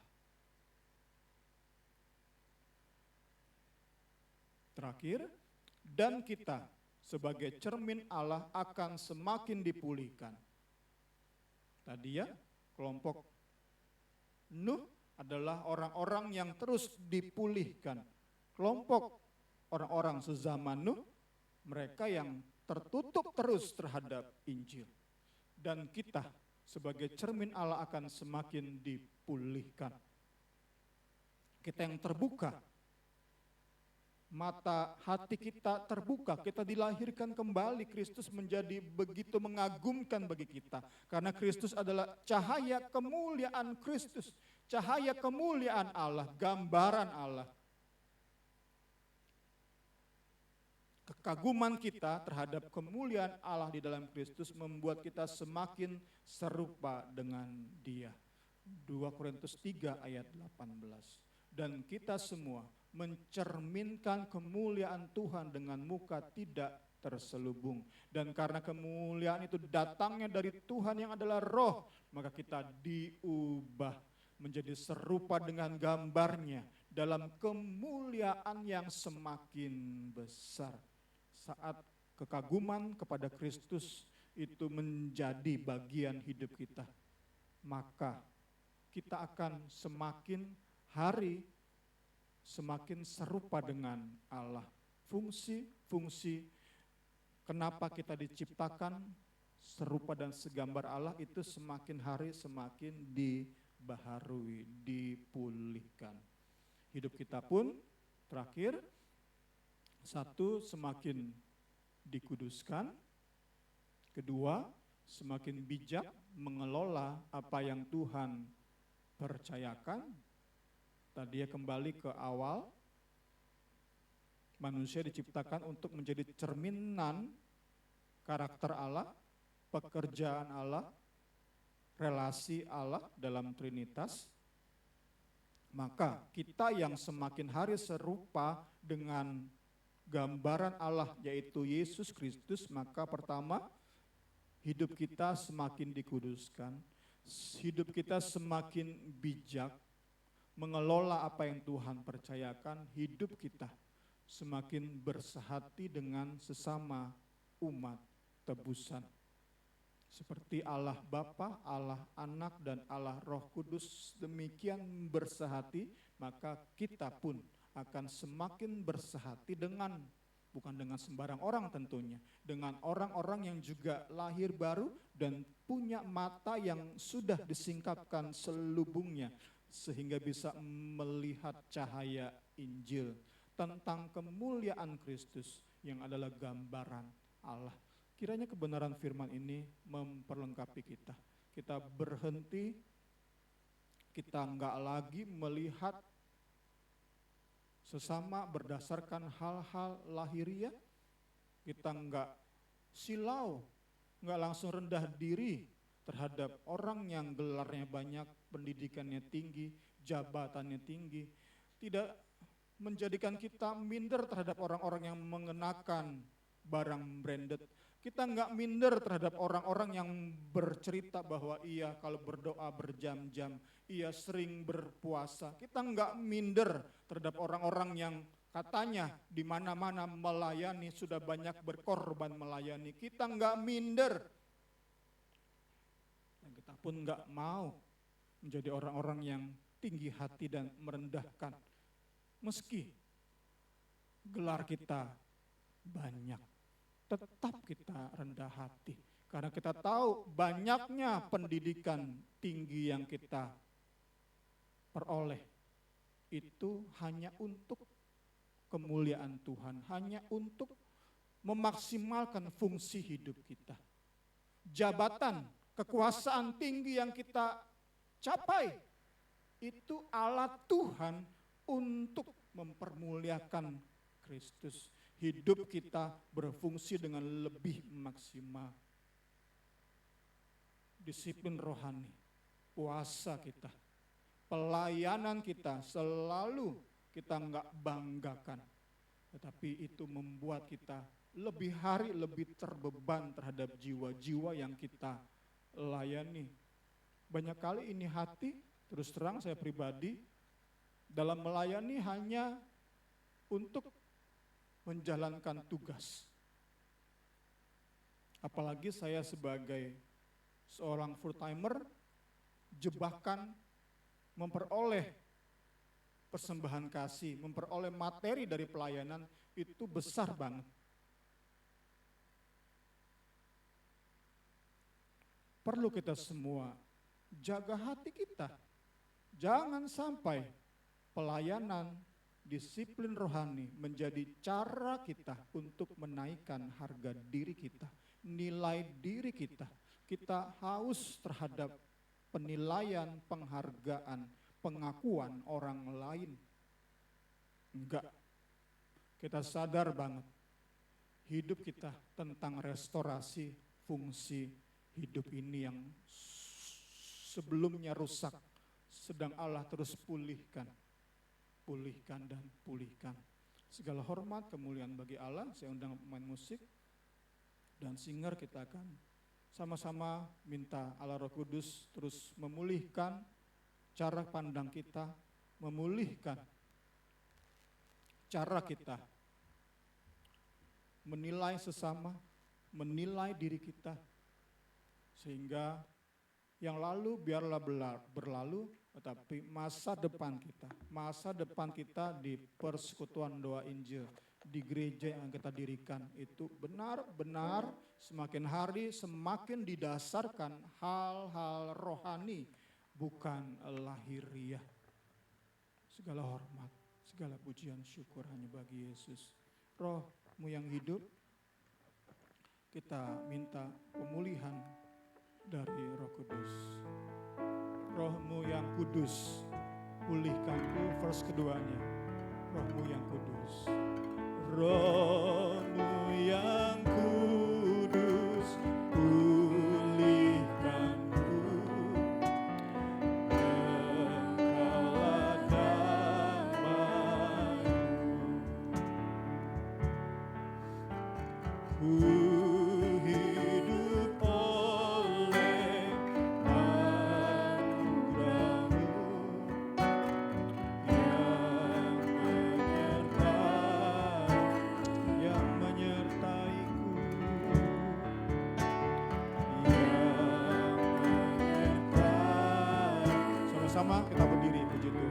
Terakhir, dan kita sebagai cermin Allah akan semakin dipulihkan. Tadi ya, kelompok Nuh adalah orang-orang yang terus dipulihkan. Kelompok orang-orang sezaman Nuh, mereka yang tertutup terus terhadap Injil. Dan kita sebagai cermin Allah akan semakin dipulihkan. Kita yang terbuka, mata hati kita terbuka, kita dilahirkan kembali. Kristus menjadi begitu mengagumkan bagi kita. Karena Kristus adalah cahaya kemuliaan Kristus, cahaya kemuliaan Allah, gambaran Allah. Kekaguman kita terhadap kemuliaan Allah di dalam Kristus membuat kita semakin serupa dengan Dia. 2 Korintus 3 ayat 18. Dan kita semua mencerminkan kemuliaan Tuhan dengan muka tidak terselubung. Dan karena kemuliaan itu datangnya dari Tuhan yang adalah Roh, maka kita diubah menjadi serupa dengan gambarnya dalam kemuliaan yang semakin besar. Saat kekaguman kepada Kristus itu menjadi bagian hidup kita, maka kita akan semakin hari semakin serupa dengan Allah. Fungsi-fungsi kenapa kita diciptakan serupa dan segambar Allah itu semakin hari semakin dibaharui, dipulihkan. Hidup kita pun terakhir, satu, semakin dikuduskan. Kedua, semakin bijak mengelola apa yang Tuhan percayakan. Tadi ya, kembali ke awal, manusia diciptakan untuk menjadi cerminan karakter Allah, pekerjaan Allah, relasi Allah dalam Trinitas. Maka kita yang semakin hari serupa dengan gambaran Allah yaitu Yesus Kristus, maka pertama hidup kita semakin dikuduskan, hidup kita semakin bijak mengelola apa yang Tuhan percayakan, hidup kita semakin bersehati dengan sesama umat tebusan. Seperti Allah Bapa, Allah Anak, dan Allah Roh Kudus demikian bersehati, maka kita pun akan semakin bersehati dengan, bukan dengan sembarang orang tentunya, dengan orang-orang yang juga lahir baru dan punya mata yang sudah disingkapkan selubungnya, sehingga bisa melihat cahaya Injil tentang kemuliaan Kristus yang adalah gambaran Allah. Kiranya kebenaran firman ini memperlengkapi kita. Kita berhenti, kita enggak lagi melihat sesama berdasarkan hal-hal lahiriah. Kita enggak silau, enggak langsung rendah diri terhadap orang yang gelarnya banyak, pendidikannya tinggi, jabatannya tinggi. Tidak menjadikan kita minder terhadap orang-orang yang mengenakan barang branded. Kita enggak minder terhadap orang-orang yang bercerita bahwa ia kalau berdoa berjam-jam, ia sering berpuasa. Kita enggak minder terhadap orang-orang yang katanya di mana-mana melayani, sudah banyak berkorban melayani. Kita enggak minder. Dan kita pun enggak mau menjadi orang-orang yang tinggi hati dan merendahkan. Meski gelar kita banyak, tetap kita rendah hati. Karena kita tahu banyaknya pendidikan tinggi yang kita peroleh itu hanya untuk kemuliaan Tuhan, hanya untuk memaksimalkan fungsi hidup kita. Jabatan, kekuasaan tinggi yang kita capai, itu alat Tuhan untuk mempermuliakan Kristus. Hidup kita berfungsi dengan lebih maksimal. Disiplin rohani, puasa kita, pelayanan kita selalu kita enggak banggakan. Tetapi itu membuat kita lebih hari lebih terbeban terhadap jiwa-jiwa yang kita layani. Banyak kali ini hati, terus terang saya pribadi, dalam melayani hanya untuk menjalankan tugas. Apalagi saya sebagai seorang full-timer, jebakan memperoleh persembahan kasih, memperoleh materi dari pelayanan itu besar banget. Perlu kita semua jaga hati kita. Jangan sampai pelayanan, disiplin rohani menjadi cara kita untuk menaikkan harga diri kita, nilai diri kita. Kita haus terhadap penilaian, penghargaan, pengakuan orang lain. Enggak. Kita sadar banget hidup kita tentang restorasi fungsi hidup ini yang sebelumnya rusak, sedang Allah terus pulihkan dan pulihkan. Segala hormat, kemuliaan bagi Allah. Saya undang pemain musik dan singer, kita akan sama-sama minta Allah Roh Kudus terus memulihkan cara pandang kita, memulihkan cara kita menilai sesama, menilai diri kita, sehingga yang lalu biarlah berlalu, tetapi masa depan kita di persekutuan doa Injil, di gereja yang kita dirikan itu benar-benar semakin hari semakin didasarkan hal-hal rohani, bukan lahiriah. Segala hormat, segala pujian syukur hanya bagi Yesus. Roh-Mu yang hidup, kita minta pemulihan dari Roh Kudus. Roh-Mu yang kudus, pulihkanku, verse keduanya. Roh-Mu yang kudus. Roh-Mu yang kudus, pulihkanku. Engkaulah damaiku. Hidup oleh anugerah-Mu yang menyertaiku. Sama-sama kita berdiri, puji Tuhan.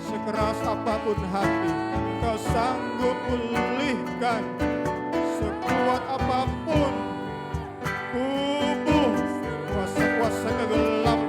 Sekeras apapun hati, Engkau sanggup pulihkan. Sekuat apapun tubuh, kuasa-kuasa kegelapan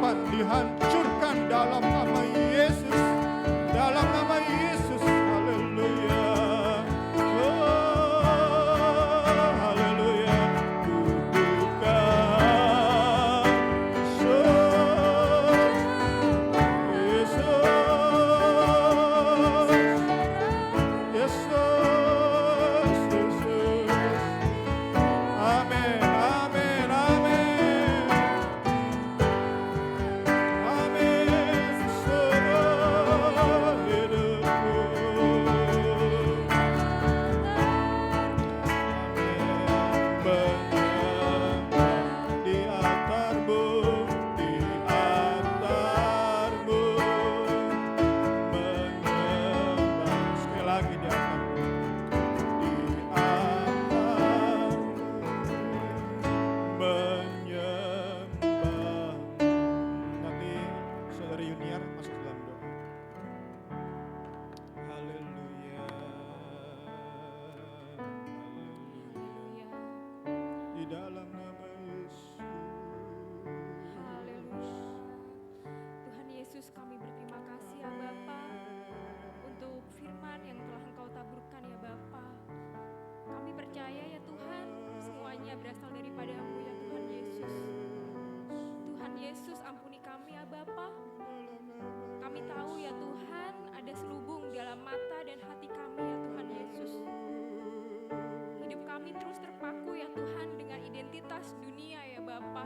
Bapa.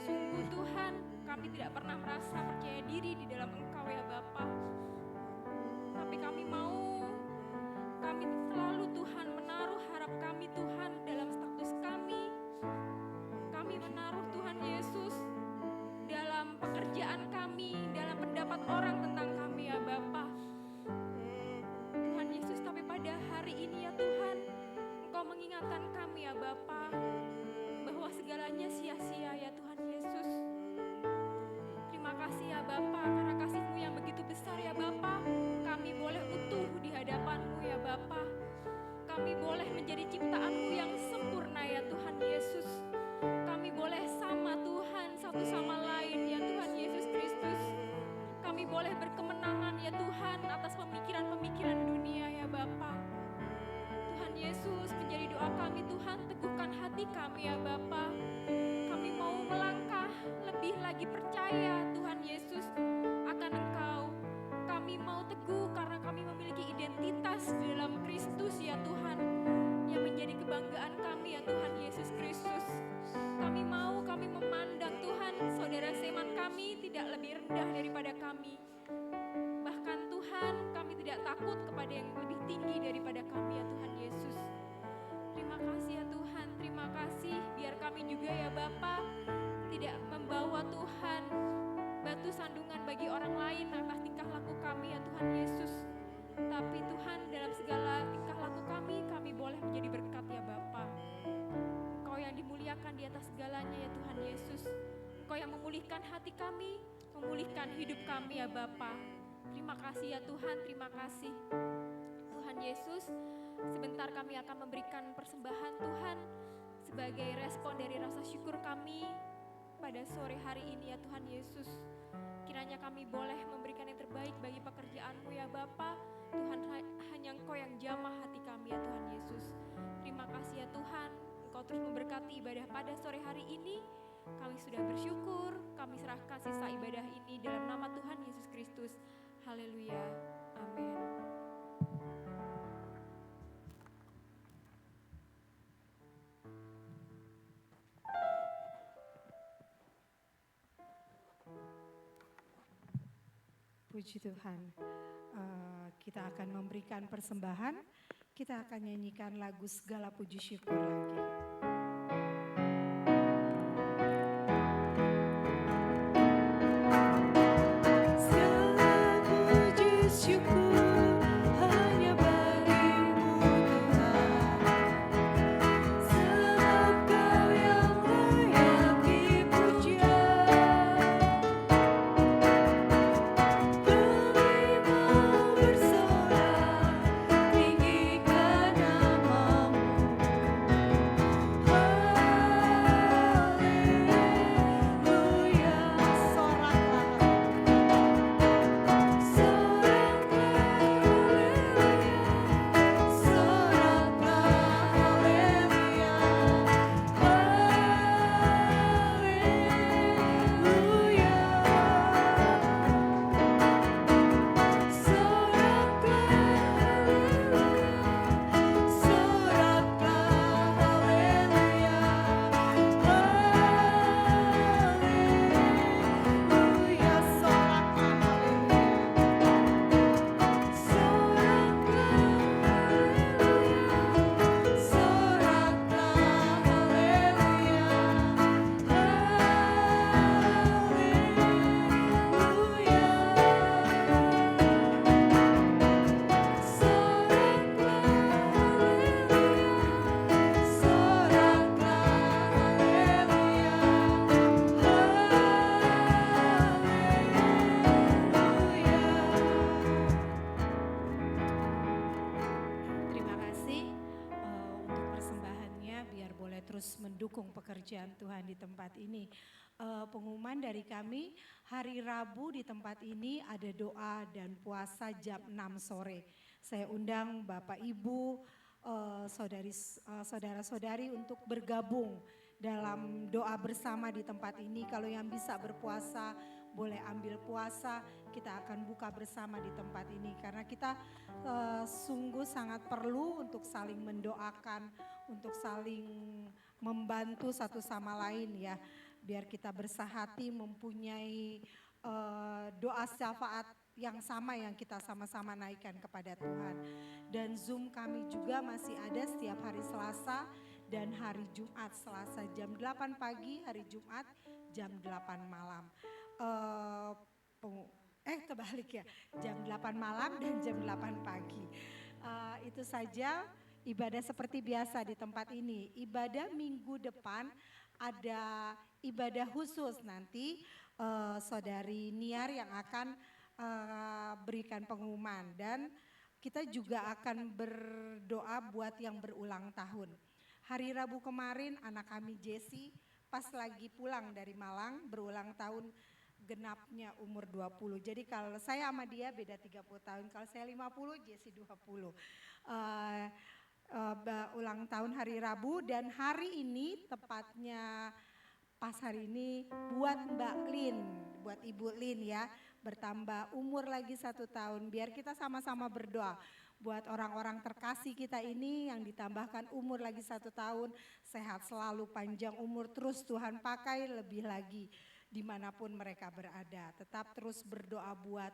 Sungguh Tuhan, kami tidak pernah merasa percaya diri di dalam Engkau ya Bapa. Tapi kami selalu Tuhan menaruh harap kami Tuhan dalam status kami. Kami menaruh Tuhan Yesus dalam pekerjaan kami, dalam pendapat orang tentang kami ya Bapa. Tuhan Yesus, tapi pada hari ini ya Tuhan, Engkau mengingatkan kami ya Bapa, bahwa segalanya sia-sia ya Tuhan Yesus. Terima kasih ya Bapa, karena kasih-Mu yang begitu besar ya Bapa, kami boleh utuh di hadapan-Mu ya Bapa. Kami boleh menjadi ciptaan-Mu yang sempurna ya Tuhan Yesus. Kami boleh sama Tuhan satu sama lain ya Tuhan Yesus Kristus. Kami boleh berkemenangan ya Tuhan atas pemikiran-pemikiran dunia ya Bapa. Tuhan Yesus, menjadi doa kami Tuhan, teguhkan hati kami ya Bapa. Kami mau melangkah lebih lagi percaya Tuhan Yesus akan Engkau. Kami mau teguh karena kami memiliki identitas di dalam Kristus ya Tuhan, yang menjadi kebanggaan kami ya Tuhan Yesus Kristus. Kami memandang Tuhan, saudara seiman kami tidak lebih rendah daripada kami. Bahkan Tuhan, kami tidak takut kepada yang lebih tinggi daripada kami ya Tuhan Yesus. Terima kasih ya Tuhan, terima kasih. Biar kami juga ya Bapa tidak membawa Tuhan batu sandungan bagi orang lain atas tingkah laku kami ya Tuhan Yesus. Tapi Tuhan, dalam segala tingkah laku kami boleh menjadi berkat ya Bapa. Engkau yang dimuliakan di atas segalanya ya Tuhan Yesus. Engkau yang memulihkan hati kami, memulihkan hidup kami ya Bapa. Terima kasih ya Tuhan, terima kasih. Tuhan Yesus, sebentar kami akan memberikan persembahan Tuhan sebagai respon dari rasa syukur kami pada sore hari ini ya Tuhan Yesus. Kiranya kami boleh memberikan yang terbaik bagi pekerjaan-Mu ya Bapa. Tuhan, hanya Engkau yang jamah hati kami ya Tuhan Yesus. Terima kasih ya Tuhan, Engkau terus memberkati ibadah pada sore hari ini. Kami sudah bersyukur, kami serahkan sisa ibadah ini dalam nama Tuhan Yesus Kristus. Haleluya, amin. Puji Tuhan, kita akan memberikan persembahan, kita akan nyanyikan lagu segala puji syukur lagi. Mendukung pekerjaan Tuhan di tempat ini. Pengumuman dari kami, hari Rabu di tempat ini ada doa dan puasa jam 6 sore. Saya undang Bapak Ibu, saudara-saudari untuk bergabung dalam doa bersama di tempat ini. Kalau yang bisa berpuasa, boleh ambil puasa. Kita akan buka bersama di tempat ini karena kita sungguh sangat perlu untuk saling mendoakan, untuk saling membantu satu sama lain ya. Biar kita bersahati mempunyai doa syafaat yang sama yang kita sama-sama naikkan kepada Tuhan. Dan Zoom kami juga masih ada setiap hari Selasa dan hari Jumat. Selasa jam 8 pagi, hari Jumat jam 8 malam. Kebalik ya, jam 8 malam dan jam 8 pagi. Itu saja ibadah seperti biasa di tempat ini. Ibadah minggu depan ada ibadah khusus nanti Saudari Niar yang akan berikan pengumuman dan kita juga akan berdoa buat yang berulang tahun. Hari Rabu kemarin anak kami Jesse pas lagi pulang dari Malang berulang tahun genapnya umur 20. Jadi kalau saya sama dia beda 30 tahun, kalau saya 50 Jesse 20. Ulang tahun hari Rabu dan hari ini tepatnya pas hari ini buat Mbak Lin, buat Ibu Lin ya, bertambah umur lagi 1 tahun. Biar kita sama-sama berdoa buat orang-orang terkasih kita ini yang ditambahkan umur lagi 1 tahun, sehat selalu, panjang umur, terus Tuhan pakai lebih lagi dimanapun mereka berada. Tetap terus berdoa buat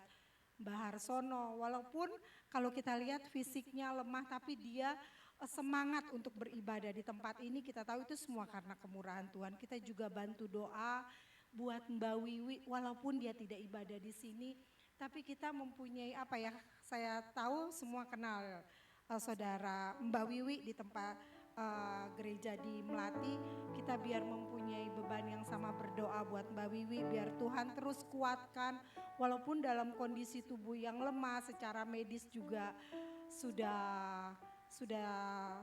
Mbah Harsono, walaupun kalau kita lihat fisiknya lemah tapi dia semangat untuk beribadah di tempat ini, kita tahu itu semua karena kemurahan Tuhan. Kita juga bantu doa buat Mbak Wiwi walaupun dia tidak ibadah di sini, tapi kita mempunyai saya tahu semua kenal saudara Mbak Wiwi di tempat gereja di Melati. Kita biar mempunyai beban yang sama berdoa buat Mbak Wiwi biar Tuhan terus kuatkan walaupun dalam kondisi tubuh yang lemah, secara medis juga sudah sudah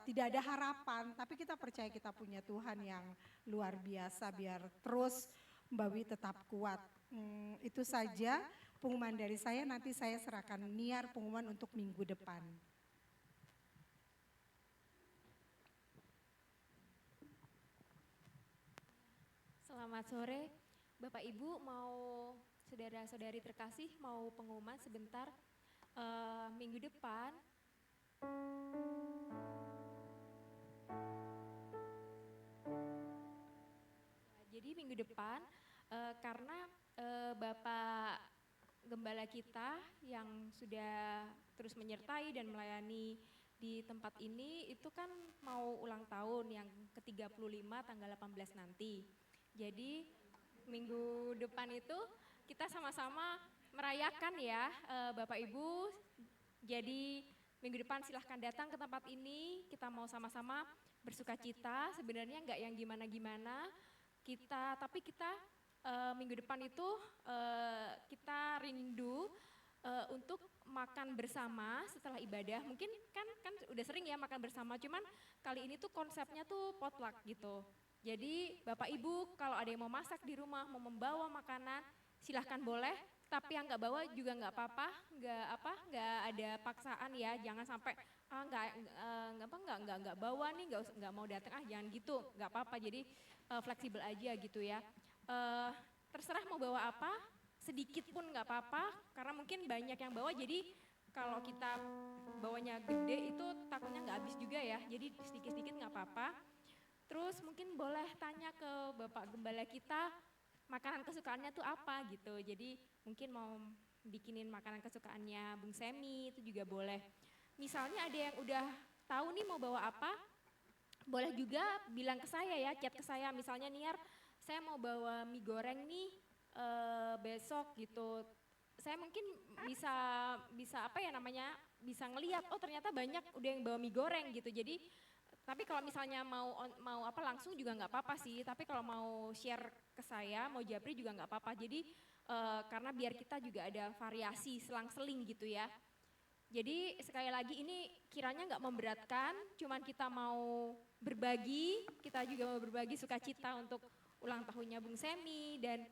tidak ada harapan, tapi kita percaya kita punya Tuhan yang luar biasa biar terus Mbak Wi tetap kuat. Itu saja pengumuman dari saya, nanti saya serahkan Niar pengumuman untuk minggu depan. Selamat sore, Bapak Ibu, mau saudara-saudari terkasih mau pengumuman sebentar. Minggu depan jadi minggu depan karena Bapak Gembala kita yang sudah terus menyertai dan melayani di tempat ini itu kan mau ulang tahun yang ke-35 tanggal 18 nanti. Jadi minggu depan itu kita sama-sama merayakan ya Bapak Ibu. Jadi minggu depan silahkan datang ke tempat ini, kita mau sama-sama bersuka cita, sebenarnya enggak yang gimana-gimana, tapi kita minggu depan itu kita rindu untuk makan bersama setelah ibadah. Mungkin kan udah sering ya makan bersama, cuman kali ini tuh konsepnya tuh potluck gitu. Jadi Bapak Ibu kalau ada yang mau masak di rumah, mau membawa makanan, silahkan boleh. Tapi yang nggak bawa juga nggak apa-apa, nggak ada paksaan ya, jangan sampai nggak bawa nih, nggak mau datang jangan gitu, nggak apa-apa. Jadi fleksibel aja gitu ya. Terserah mau bawa apa, sedikit pun nggak apa-apa, karena mungkin banyak yang bawa. Jadi kalau kita bawanya gede itu takutnya nggak habis juga ya. Jadi sedikit-sedikit nggak apa-apa. Terus mungkin boleh tanya ke Bapak Gembala kita makanan kesukaannya tuh apa gitu. Jadi mungkin mau bikinin makanan kesukaannya Bung Semi itu juga boleh. Misalnya ada yang udah tahu nih mau bawa apa, boleh juga bilang ke saya ya, chat ke saya. Misalnya Niar, saya mau bawa mie goreng nih besok gitu. Saya mungkin bisa bisa ngelihat oh ternyata banyak udah yang bawa mie goreng gitu. Jadi tapi kalau misalnya mau langsung juga nggak apa-apa sih. Tapi kalau mau share ke saya, mau japri juga nggak apa-apa. Jadi karena biar kita juga ada variasi selang-seling gitu ya. Jadi sekali lagi ini kiranya nggak memberatkan, cuman kita mau berbagi, kita juga mau berbagi sukacita untuk ulang tahunnya Bung Semi dan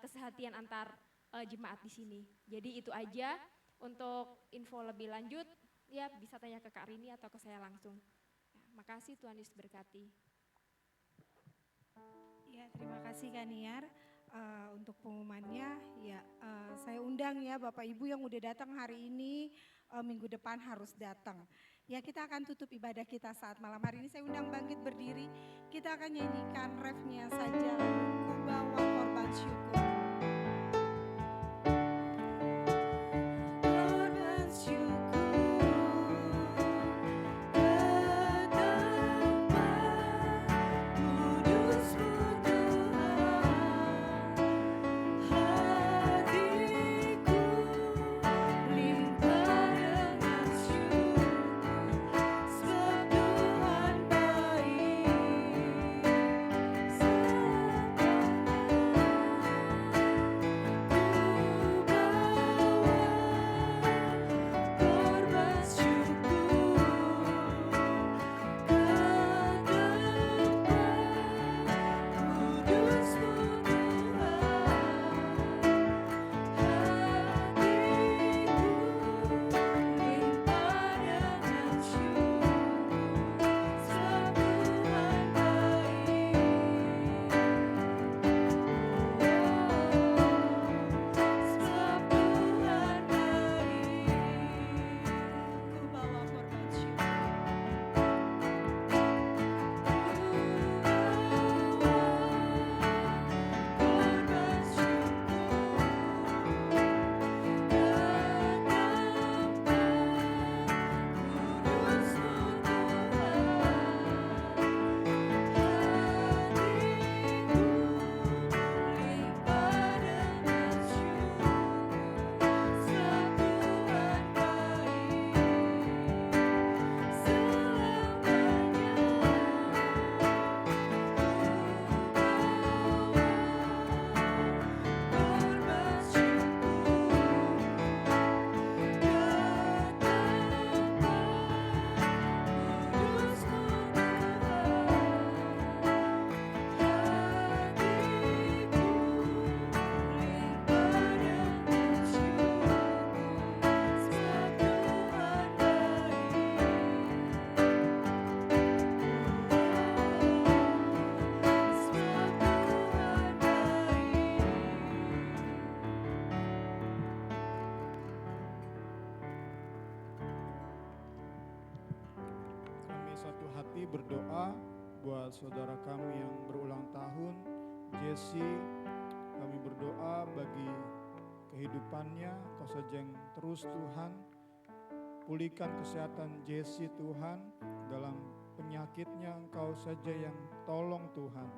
kesehatian antar jemaat di sini. Jadi itu aja. Untuk info lebih lanjut ya bisa tanya ke Kak Rini atau ke saya langsung. Makasih, Tuhan Yesus berkati. Ya, terima kasih Kak Niar untuk pengumumannya. Ya, saya undang ya Bapak Ibu yang udah datang hari ini, minggu depan harus datang. Ya, kita akan tutup ibadah kita saat malam hari ini. Saya undang bangkit berdiri. Kita akan nyanyikan refnya saja, Ku Bawa Korban Syukur. Korban syukur kudus-Mu Tuhan, hatiku limpah dengan syukur, sebab Tuhan baik korban syukur kudus-Mu Tuhan, hatiku limpah dengan syukur, sebab Tuhan baik. Sebab Tuhan baik. Ku bawa korban syukur. Korban syukur kudus-Mu Tuhan, limpah dengan syukur, sebab Tuhan baik korban Kami satu hati berdoa buat saudara kami yang berulang tahun, Jesse. Kami berdoa bagi kehidupannya, Kau saja yang terus Tuhan. Pulihkan kesehatan Jesse Tuhan, dalam penyakitnya Engkau saja yang tolong Tuhan.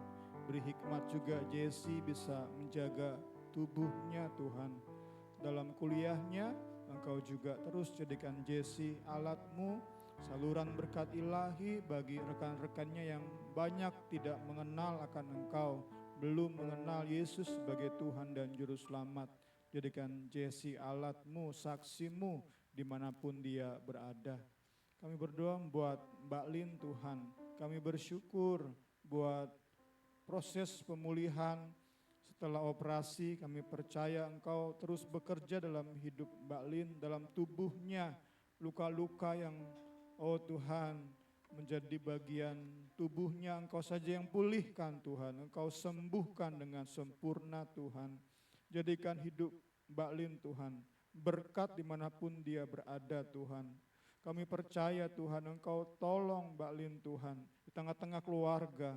Beri hikmat juga Jesse bisa menjaga tubuhnya Tuhan. Dalam kuliahnya Engkau juga terus jadikan Jesse alat-Mu, saluran berkat ilahi bagi rekan-rekannya yang banyak tidak mengenal akan Engkau, belum mengenal Yesus sebagai Tuhan dan Juru Selamat. Jadikan Jesse alat-Mu, saksi-Mu dimanapun dia berada. Kami berdoa buat Mbak Lin Tuhan. Kami bersyukur buat proses pemulihan setelah operasi. Kami percaya Engkau terus bekerja dalam hidup Mbak Lin, dalam tubuhnya. Luka-luka yang Tuhan menjadi bagian tubuhnya, Engkau saja yang pulihkan Tuhan. Engkau sembuhkan dengan sempurna Tuhan. Jadikan hidup Mbak Lin Tuhan berkat dimanapun dia berada Tuhan. Kami percaya Tuhan Engkau tolong Mbak Lin Tuhan di tengah-tengah keluarga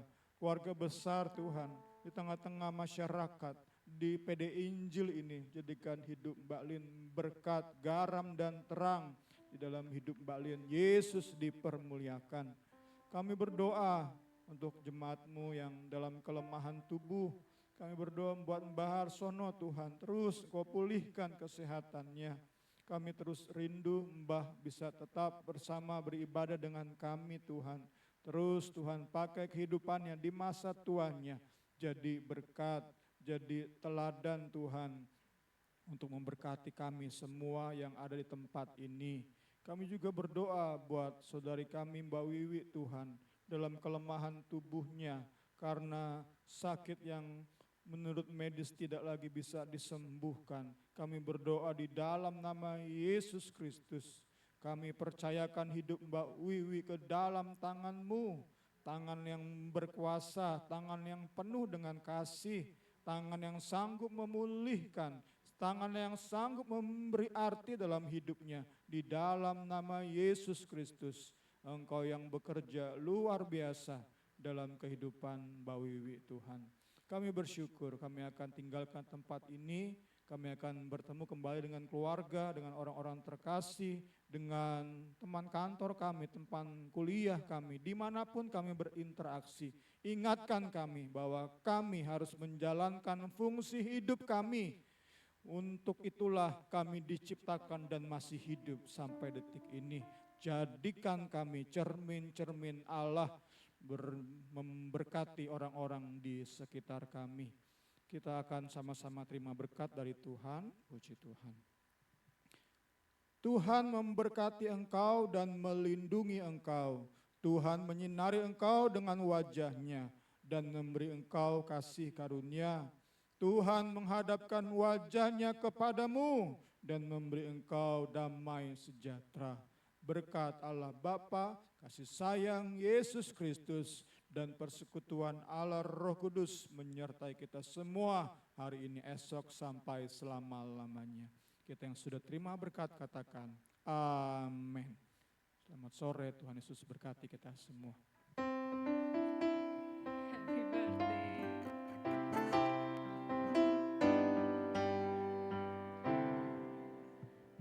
besar Tuhan, di tengah-tengah masyarakat, di PD Injil ini. Jadikan hidup Mbak Lin berkat, garam dan terang di dalam hidup Mbak Lin. Yesus dipermuliakan. Kami berdoa untuk jemaat-Mu yang dalam kelemahan tubuh. Kami berdoa buat Mbah Harsono Tuhan, terus Kau pulihkan kesehatannya. Kami terus rindu Mbah bisa tetap bersama beribadah dengan kami Tuhan. Terus Tuhan pakai kehidupannya di masa tuanya jadi berkat, jadi teladan Tuhan untuk memberkati kami semua yang ada di tempat ini. Kami juga berdoa buat saudari kami Mbak Wiwi Tuhan, dalam kelemahan tubuhnya karena sakit yang menurut medis tidak lagi bisa disembuhkan. Kami berdoa di dalam nama Yesus Kristus. Kami percayakan hidup Mbak Wiwi ke dalam tangan-Mu. Tangan yang berkuasa, tangan yang penuh dengan kasih, tangan yang sanggup memulihkan, tangan yang sanggup memberi arti dalam hidupnya. Di dalam nama Yesus Kristus, Engkau yang bekerja luar biasa dalam kehidupan Mbak Wiwi Tuhan. Kami bersyukur kami akan tinggalkan tempat ini, kami akan bertemu kembali dengan keluarga, dengan orang-orang terkasih, dengan teman kantor kami, teman kuliah kami, dimanapun kami berinteraksi. Ingatkan kami bahwa kami harus menjalankan fungsi hidup kami. Untuk itulah kami diciptakan dan masih hidup sampai detik ini. Jadikan kami cermin-cermin Allah memberkati orang-orang di sekitar kami. Kita akan sama-sama terima berkat dari Tuhan. Puji Tuhan. Tuhan memberkati engkau dan melindungi engkau. Tuhan menyinari engkau dengan wajah-Nya dan memberi engkau kasih karunia. Tuhan menghadapkan wajah-Nya kepadamu dan memberi engkau damai sejahtera. Berkat Allah Bapa, kasih sayang Yesus Kristus, dan persekutuan Allah Roh Kudus menyertai kita semua hari ini, esok, sampai selama-lamanya. Kita yang sudah terima berkat katakan, amin. Selamat sore, Tuhan Yesus berkati kita semua. Happy birthday.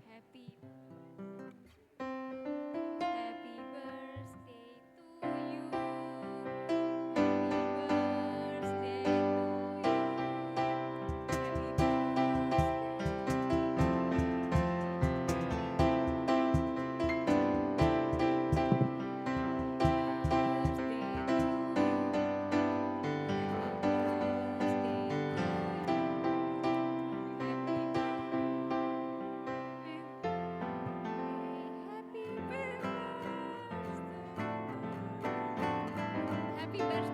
Happy Happy birthday to you. Happy birthday to you. Happy birthday.